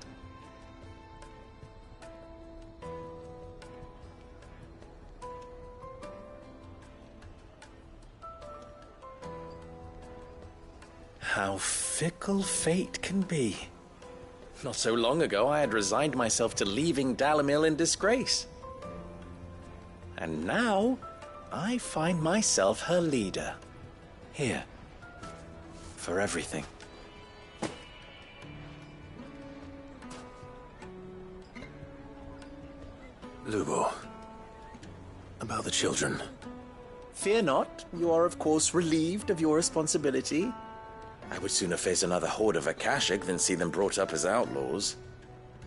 How fickle fate can be. Not so long ago, I had resigned myself to leaving Dalimil in disgrace. And now, I find myself her leader. Here. For everything. Lubor. About the children. Fear not. You are, of course, relieved of your responsibility. I would sooner face another horde of Akashic than see them brought up as outlaws.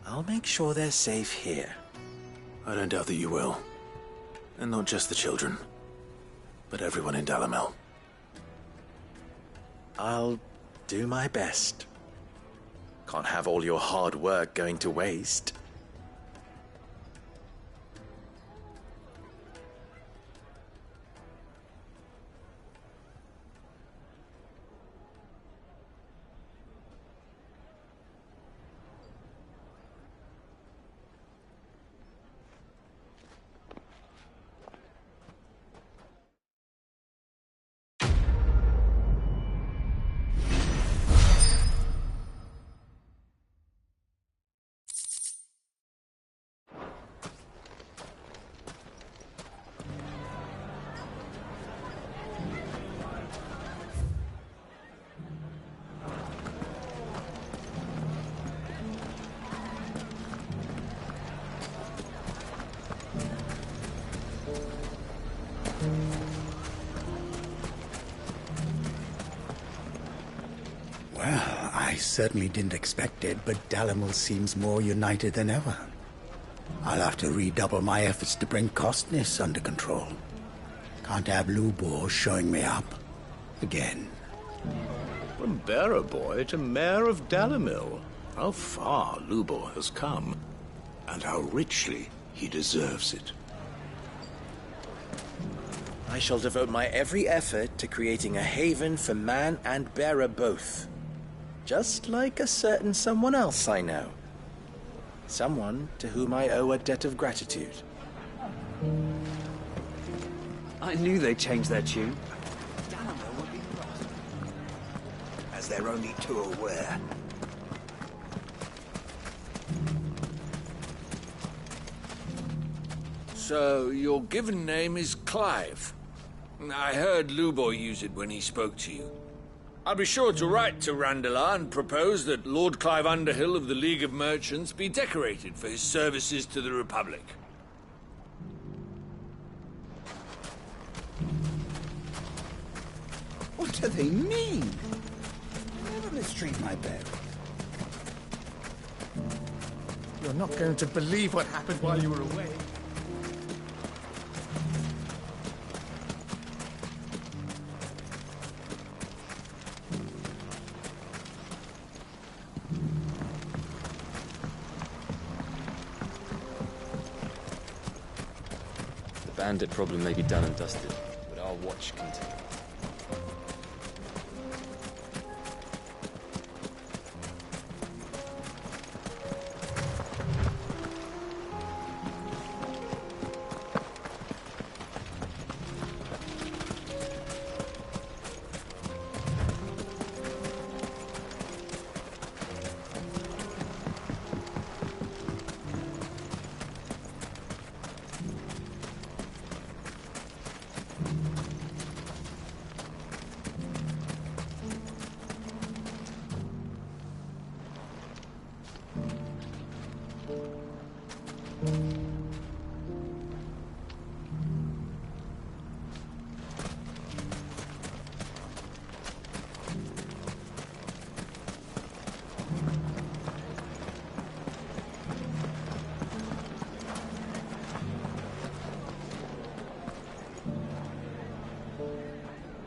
I'll make sure they're safe here. I don't doubt that you will. And not just the children, but everyone in Dalimil. I'll do my best. Can't have all your hard work going to waste. Well, I certainly didn't expect it, but Dalimil seems more united than ever. I'll have to redouble my efforts to bring Costness under control. Can't have Lubor showing me up again. From bearer boy to mayor of Dalimil, how far Lubor has come, and how richly he deserves it. I shall devote my every effort to creating a haven for man and bearer both. Just like a certain someone else I know. Someone to whom I owe a debt of gratitude. I knew they'd change their tune. Dalimil would be lost, as they're only too aware. So, your given name is Clive. I heard Lubor use it when he spoke to you. I'll be sure to write to Randalar and propose that Lord Clive Underhill of the League of Merchants be decorated for his services to the Republic. What do they mean? Never mistreat my bearer. You're not going to believe what happened while you were away. The bandit problem may be done and dusted, but our watch continues.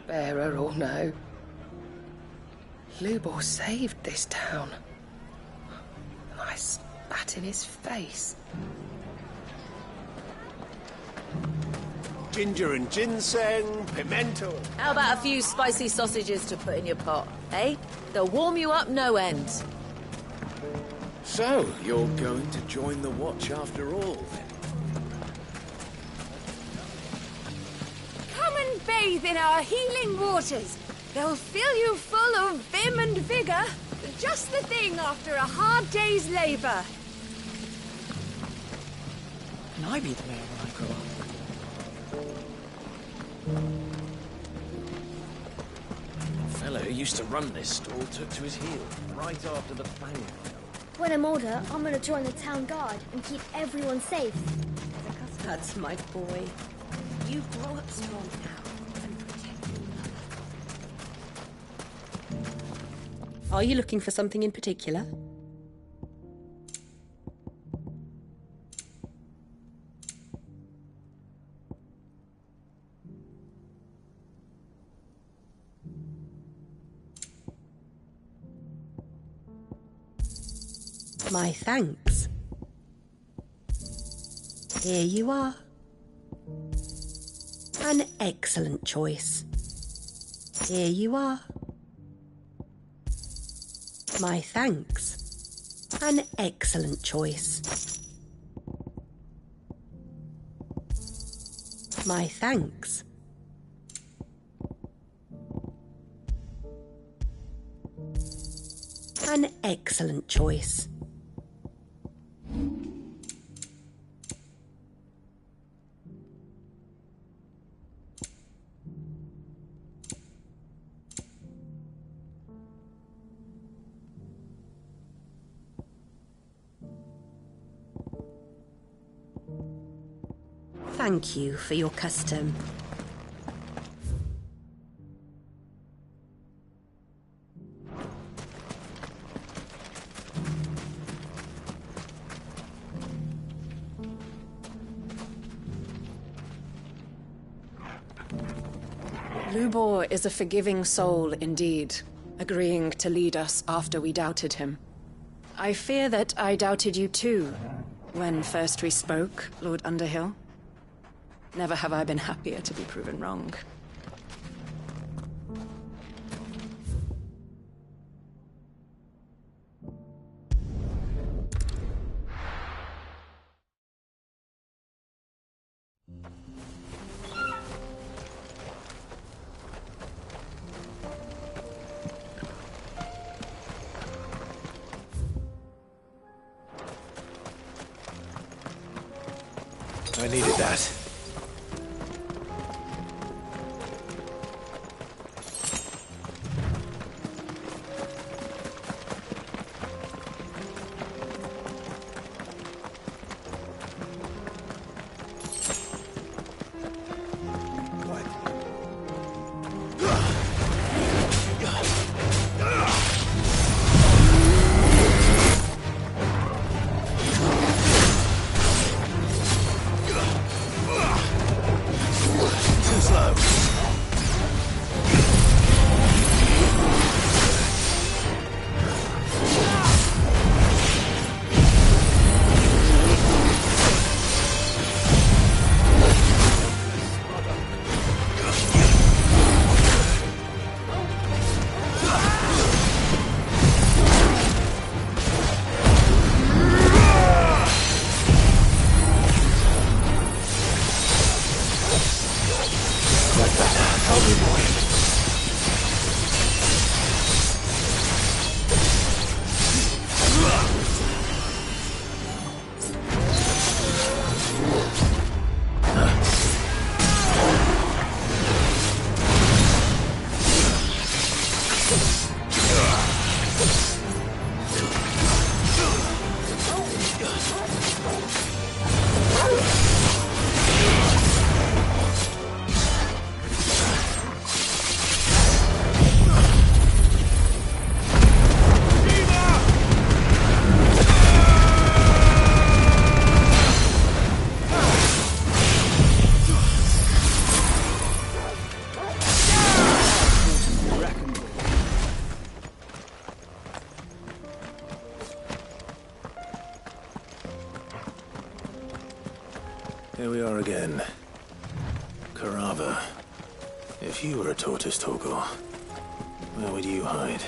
Bearer or no, Lubor saved this town. And I spat in his face. Ginger and ginseng, pimento. How about a few spicy sausages to put in your pot, eh? They'll warm you up no end. So, you're going to join the Watch after all, then? Come and bathe in our healing waters. They'll fill you full of vim and vigour. Just the thing after a hard day's labour. Can I be the mayor when I grow up? The fellow who used to run this stall took to his heels right after the Fang fell. When I'm older, I'm gonna join the town guard and keep everyone safe. That's my boy. You grow up strong now and protect me. Are you looking for something in particular? My thanks. Here you are. An excellent choice. Here you are. My thanks. An excellent choice. My thanks. An excellent choice. Thank you for your custom. Lubor is a forgiving soul indeed, agreeing to lead us after we doubted him. I fear that I doubted you too, when first we spoke, Lord Underhill. Never have I been happier to be proven wrong. I needed that. Here we are again. Carava. If you were a tortoise, Torgor, where would you hide?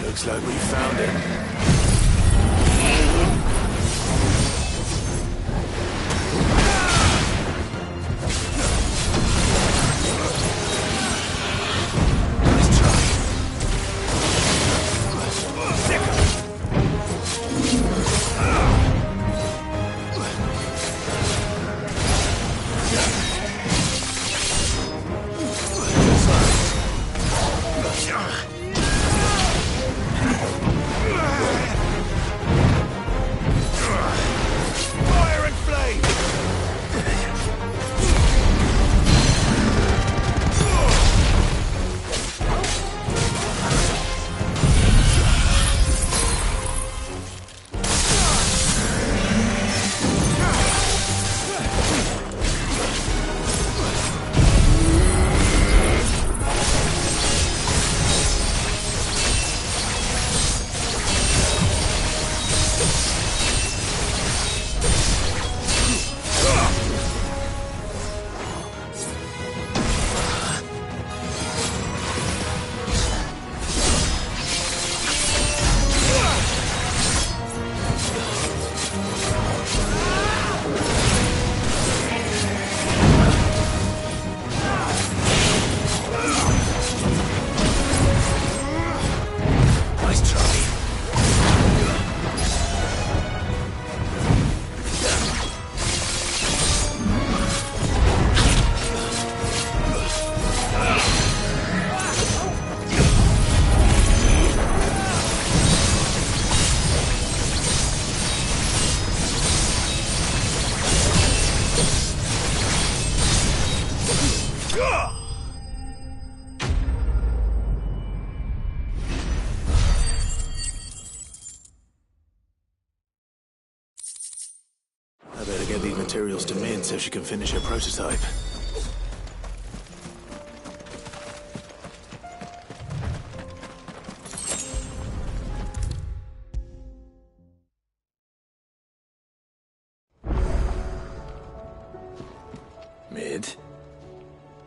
Looks like we found it. materials to Mid so she can finish her prototype. Mid,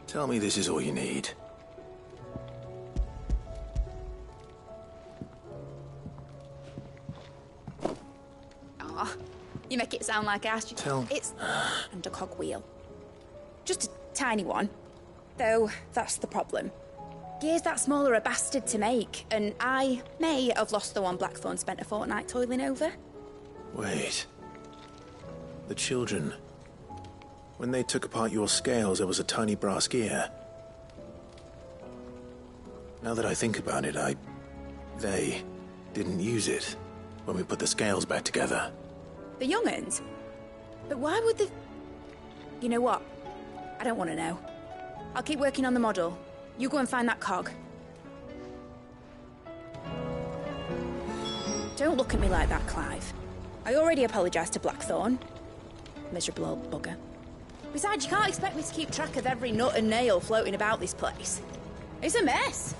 tell me this is all you need. You make it sound like ass. It's and a cogwheel. Just a tiny one. Though, that's the problem. Gears that small are a bastard to make, and I may have lost the one Blackthorn spent a fortnight toiling over. Wait. The children. When they took apart your scales, there was a tiny brass gear. Now that I think about it, they didn't use it when we put the scales back together. The young'uns? But why would the... You know what? I don't want to know. I'll keep working on the model. You go and find that cog. Don't look at me like that, Clive. I already apologised to Blackthorn. Miserable old bugger. Besides, you can't expect me to keep track of every nut and nail floating about this place. It's a mess.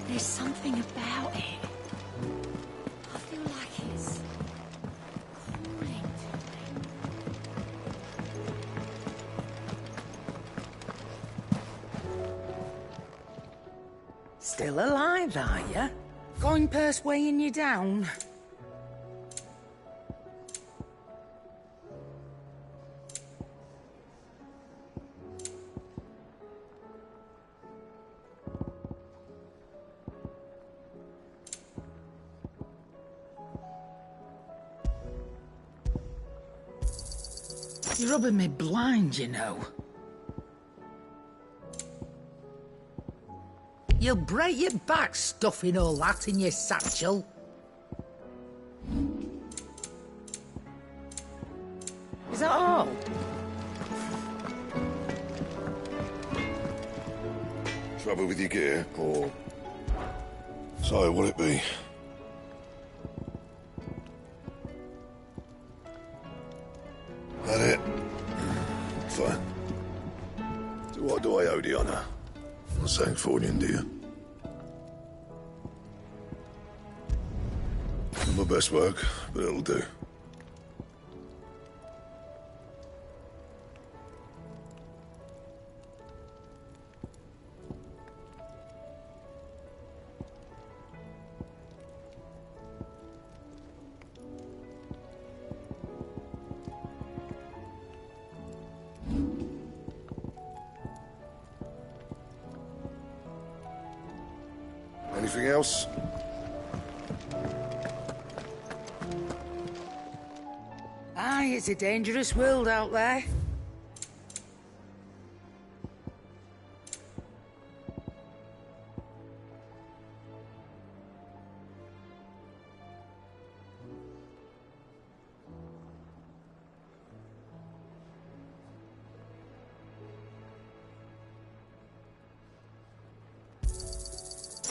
There's something about it. I feel like it's calling to me. Still alive, are you? Coin purse weighing you down? You're rubbing me blind, you know. You'll break your back stuffing all that in your satchel. Is that all? Trouble with your gear, or... So, will it be? That it? Fine. So what do I owe the honour? Not saying Fordian, do you? Not my best work, but it'll do. Anything else? Aye, it's a dangerous world out there.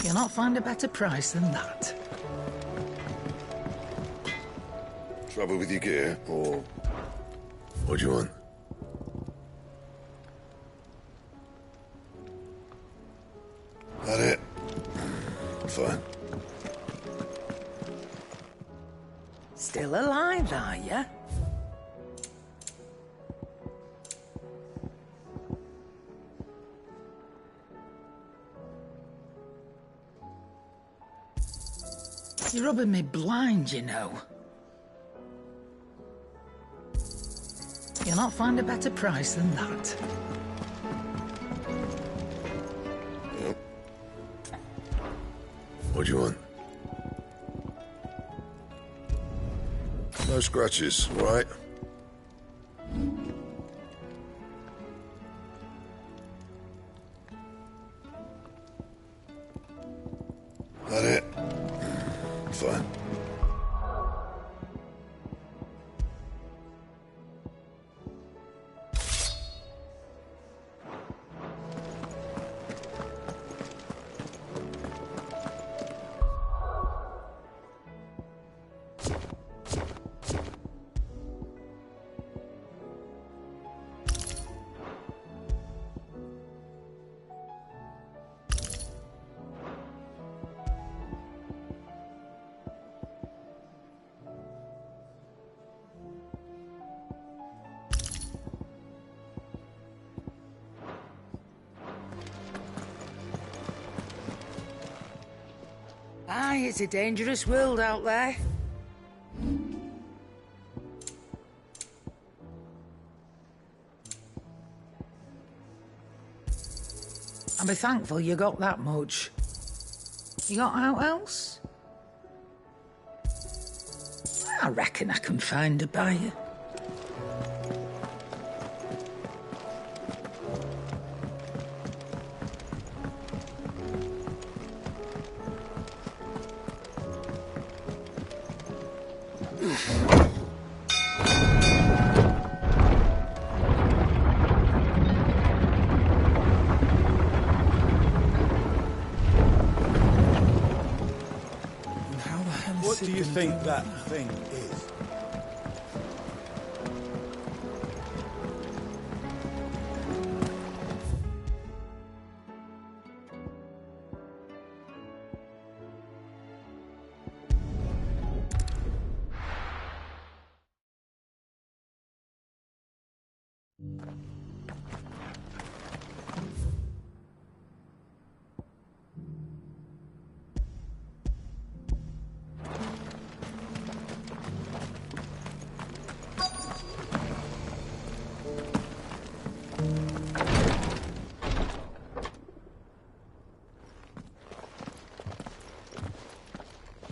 You'll not find a better price than that. Trouble with your gear, or... What do you want? That it? Fine. Still alive, are you? You're rubbing me blind, you know. You'll not find a better price than that. What do you want? No scratches, right? That it? Fine. Aye, it's a dangerous world out there. I'll be thankful you got that much. You got out else? I reckon I can find a buyer. What do you think that thing is?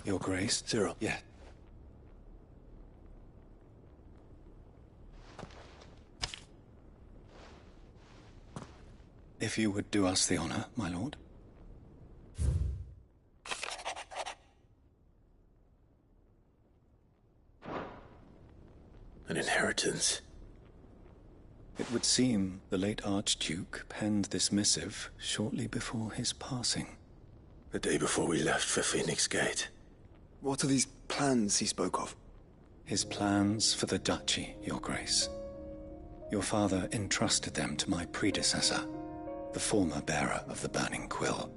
Your Grace? Cyril. Yeah. If you would do us the honor, my lord. An inheritance. It would seem the late Archduke penned this missive shortly before his passing. The day before we left for Phoenix Gate. What are these plans he spoke of? His plans for the duchy, Your Grace. Your father entrusted them to my predecessor, the former bearer of the Burning Quill,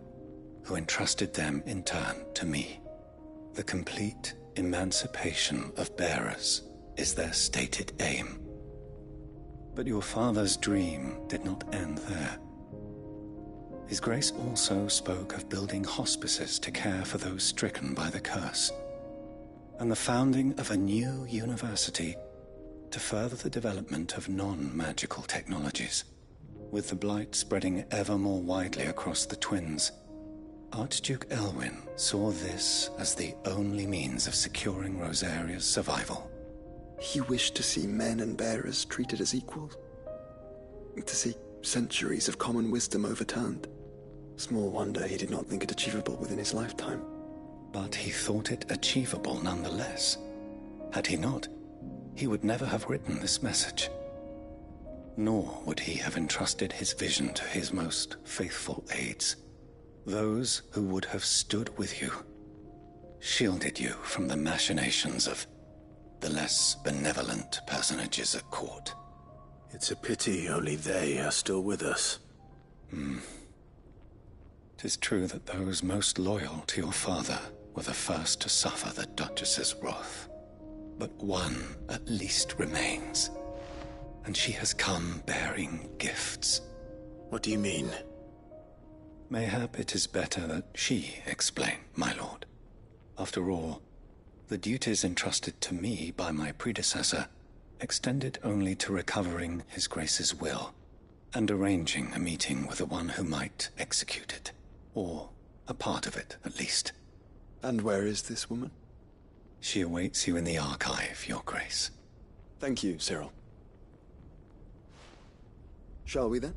who entrusted them in turn to me. The complete emancipation of bearers is their stated aim. But your father's dream did not end there. His Grace also spoke of building hospices to care for those stricken by the curse, and the founding of a new university to further the development of non-magical technologies. With the blight spreading ever more widely across the Twins, Archduke Elwyn saw this as the only means of securing Rosaria's survival. He wished to see men and bearers treated as equals. To see centuries of common wisdom overturned. Small wonder he did not think it achievable within his lifetime. But he thought it achievable nonetheless. Had he not, he would never have written this message. Nor would he have entrusted his vision to his most faithful aides. Those who would have stood with you, shielded you from the machinations of the less benevolent personages at court. It's a pity only they are still with us. 'Tis true that those most loyal to your father were the first to suffer the Duchess's wrath. But one at least remains, and she has come bearing gifts. What do you mean? Mayhap it is better that she explain, my lord. After all, the duties entrusted to me by my predecessor extended only to recovering His Grace's will and arranging a meeting with the one who might execute it, or a part of it at least. And where is this woman? She awaits you in the Archive, Your Grace. Thank you, Cyril. Shall we then?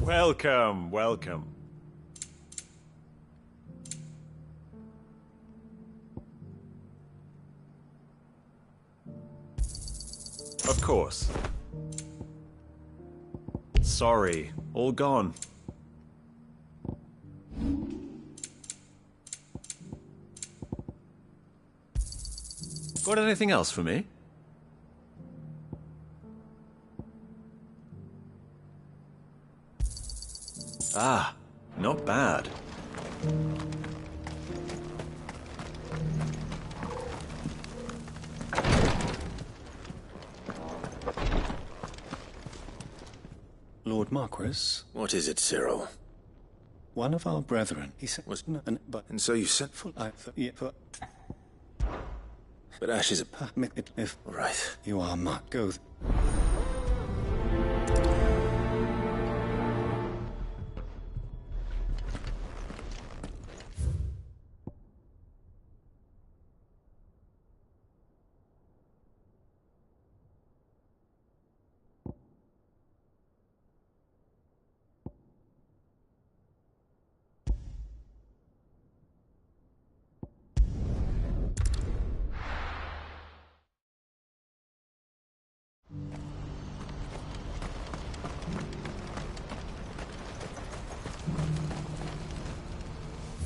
Welcome, welcome. Of course. Sorry, all gone. Got anything else for me? Ah, not bad. Lord Marquis? What is it, Cyril? One of our brethren, he said... And so you sent... But Ash is a... If... Right. You are Go...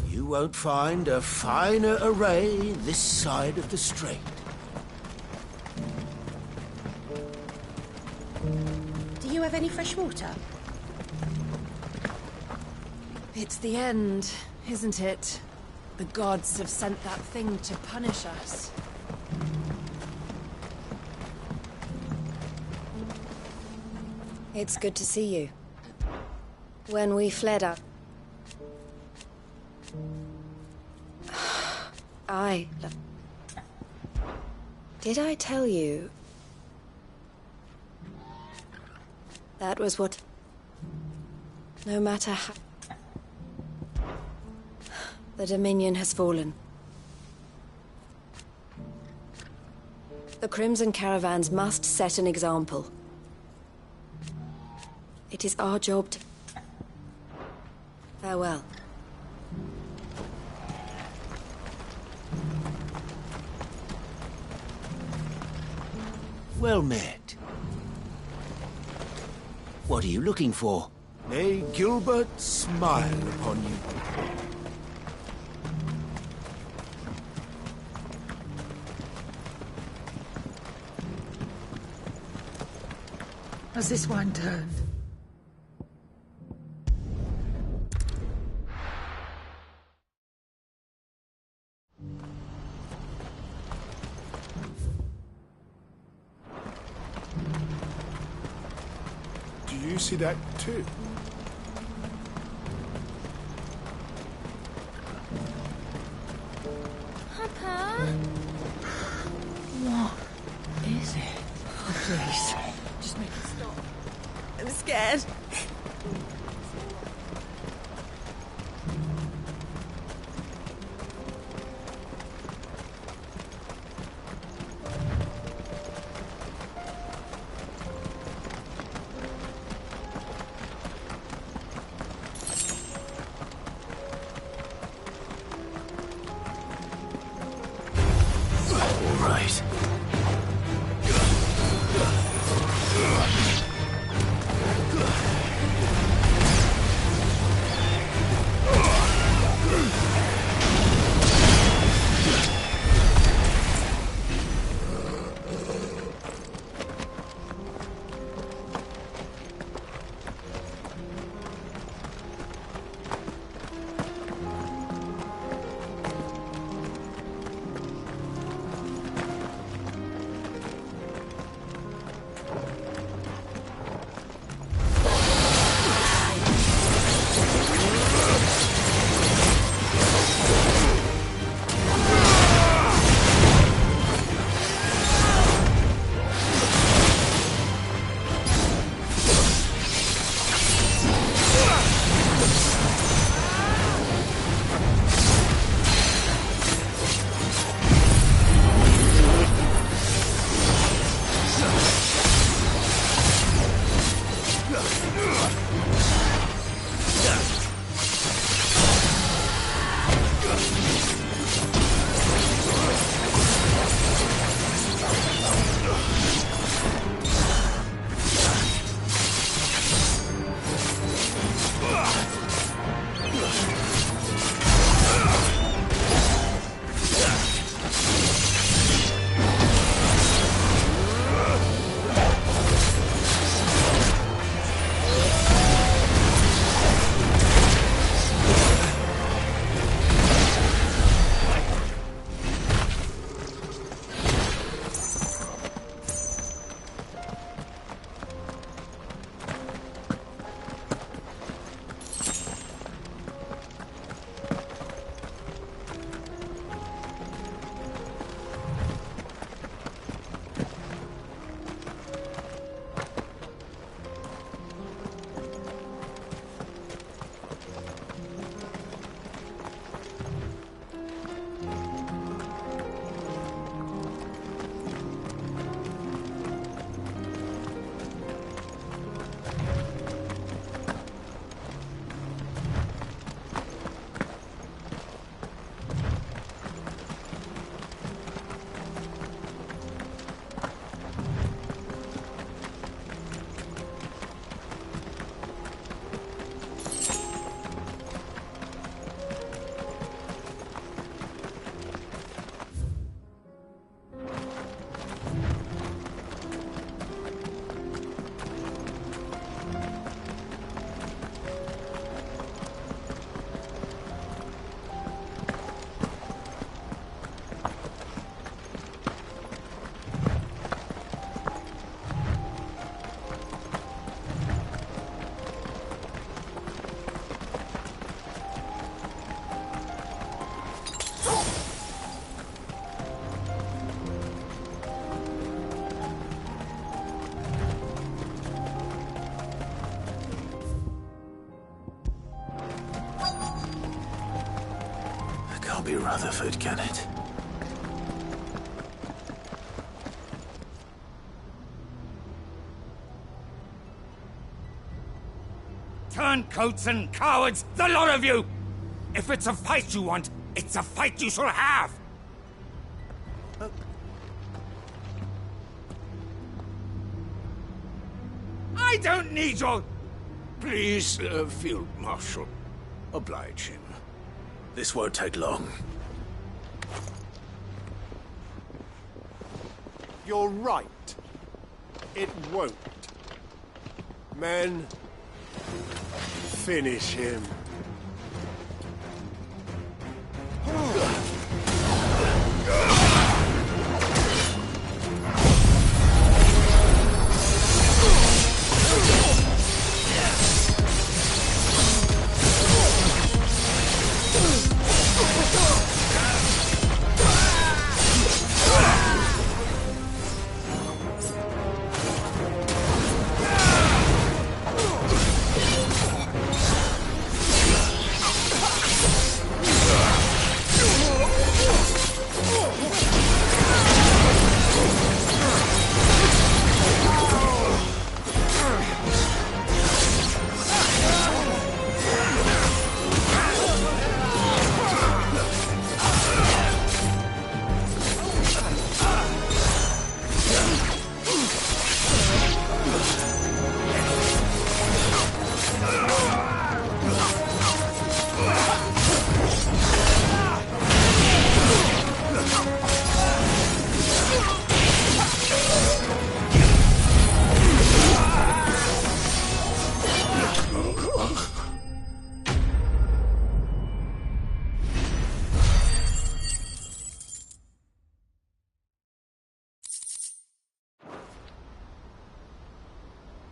You won't find a finer array this side of the strait. Do you have any fresh water? It's the end, isn't it? The gods have sent that thing to punish us. It's good to see you. When we fled up... Did I tell you? That was what... No matter how... The Dominion has fallen. The Crimson Caravans must set an example. It is our job to... Farewell. Well met. What are you looking for? May Gilbert smile upon you. Has this wine turned? Do you see that too? Papa? What is it? Oh, please. Just make it stop. I'm scared. Can't be Rutherford, can it? Turncoats and cowards, the lot of you! If it's a fight you want, it's a fight you shall have! I don't need your... Please, Field Marshal, oblige him. This won't take long. You're right. It won't. Men, finish him.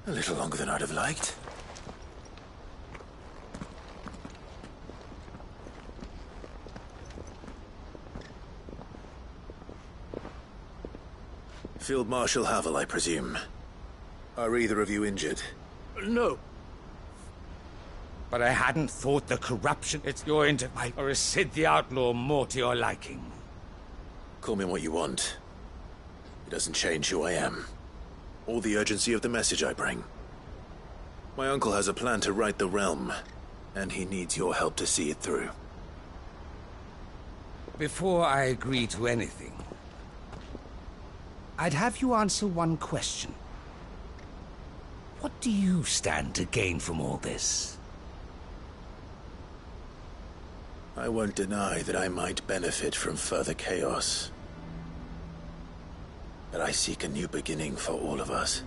A little longer than I'd have liked. Field Marshal Havel, I presume. Are either of you injured? No. But I hadn't thought the corruption it's your interview, or is Sid the Outlaw more to your liking? Call me what you want. It doesn't change who I am. Or the urgency of the message I bring. My uncle has a plan to right the realm, and he needs your help to see it through. Before I agree to anything, I'd have you answer one question. What do you stand to gain from all this? I won't deny that I might benefit from further chaos. But I seek a new beginning for all of us.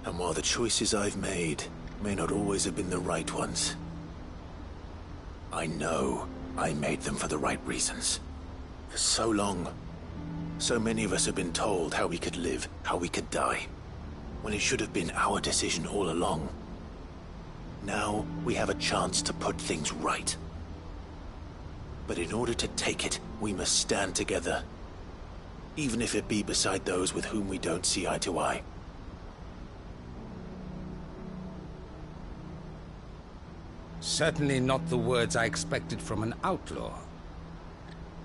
And while the choices I've made may not always have been the right ones, I know I made them for the right reasons. For so long, so many of us have been told how we could live, how we could die, when it should have been our decision all along. Now we have a chance to put things right. But in order to take it, we must stand together. Even if it be beside those with whom we don't see eye to eye. Certainly not the words I expected from an outlaw.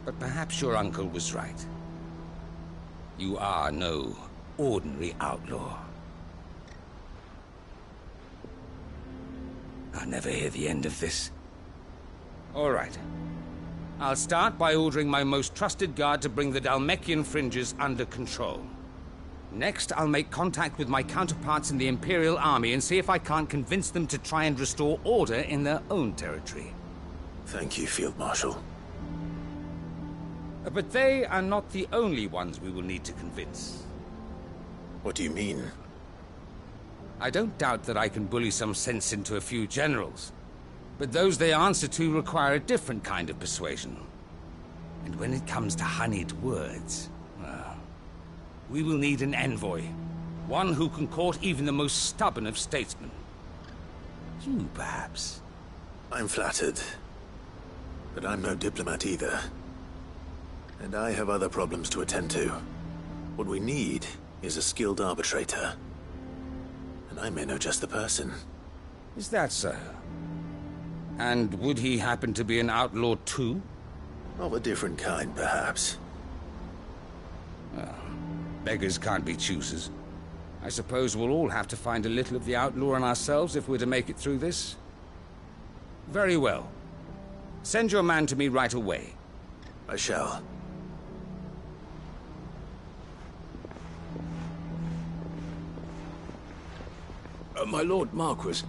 But perhaps your uncle was right. You are no ordinary outlaw. I'll never hear the end of this. All right. I'll start by ordering my most trusted guard to bring the Dhalmekian fringes under control. Next, I'll make contact with my counterparts in the Imperial Army and see if I can't convince them to try and restore order in their own territory. Thank you, Field Marshal. But they are not the only ones we will need to convince. What do you mean? I don't doubt that I can bully some sense into a few generals. But those they answer to require a different kind of persuasion. And when it comes to honeyed words, well, we will need an envoy. One who can court even the most stubborn of statesmen. You, perhaps. I'm flattered. But I'm no diplomat either. And I have other problems to attend to. What we need is a skilled arbitrator. And I may know just the person. Is that so? And would he happen to be an outlaw too? Of a different kind, perhaps. Well, beggars can't be choosers. I suppose we'll all have to find a little of the outlaw in ourselves if we're to make it through this. Very well. Send your man to me right away. I shall. My Lord Marquis.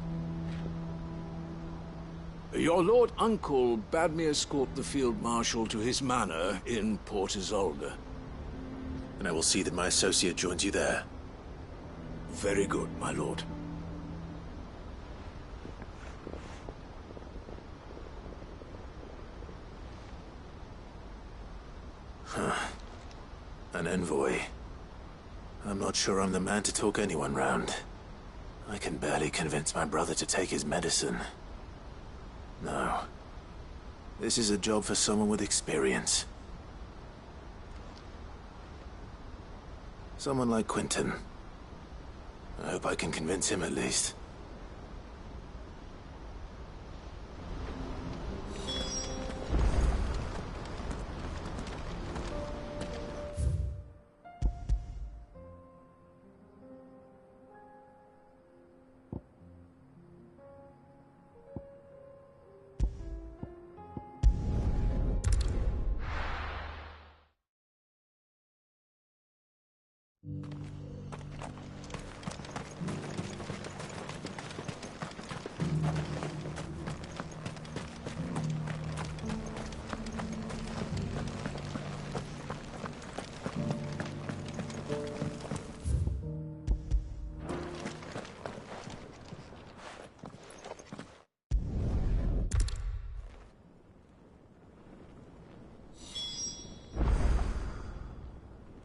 Your Lord Uncle bade me escort the Field Marshal to his manor in Port Isolde. And I will see that my associate joins you there. Very good, my lord. An envoy. I'm not sure I'm the man to talk anyone round. I can barely convince my brother to take his medicine. No. This is a job for someone with experience. Someone like Quentin. I hope I can convince him at least.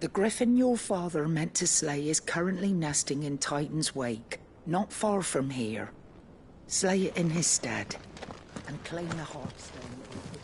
The griffin your father meant to slay is currently nesting in Titan's Wake, not far from here. Slay it in his stead, and claim the Heartstone.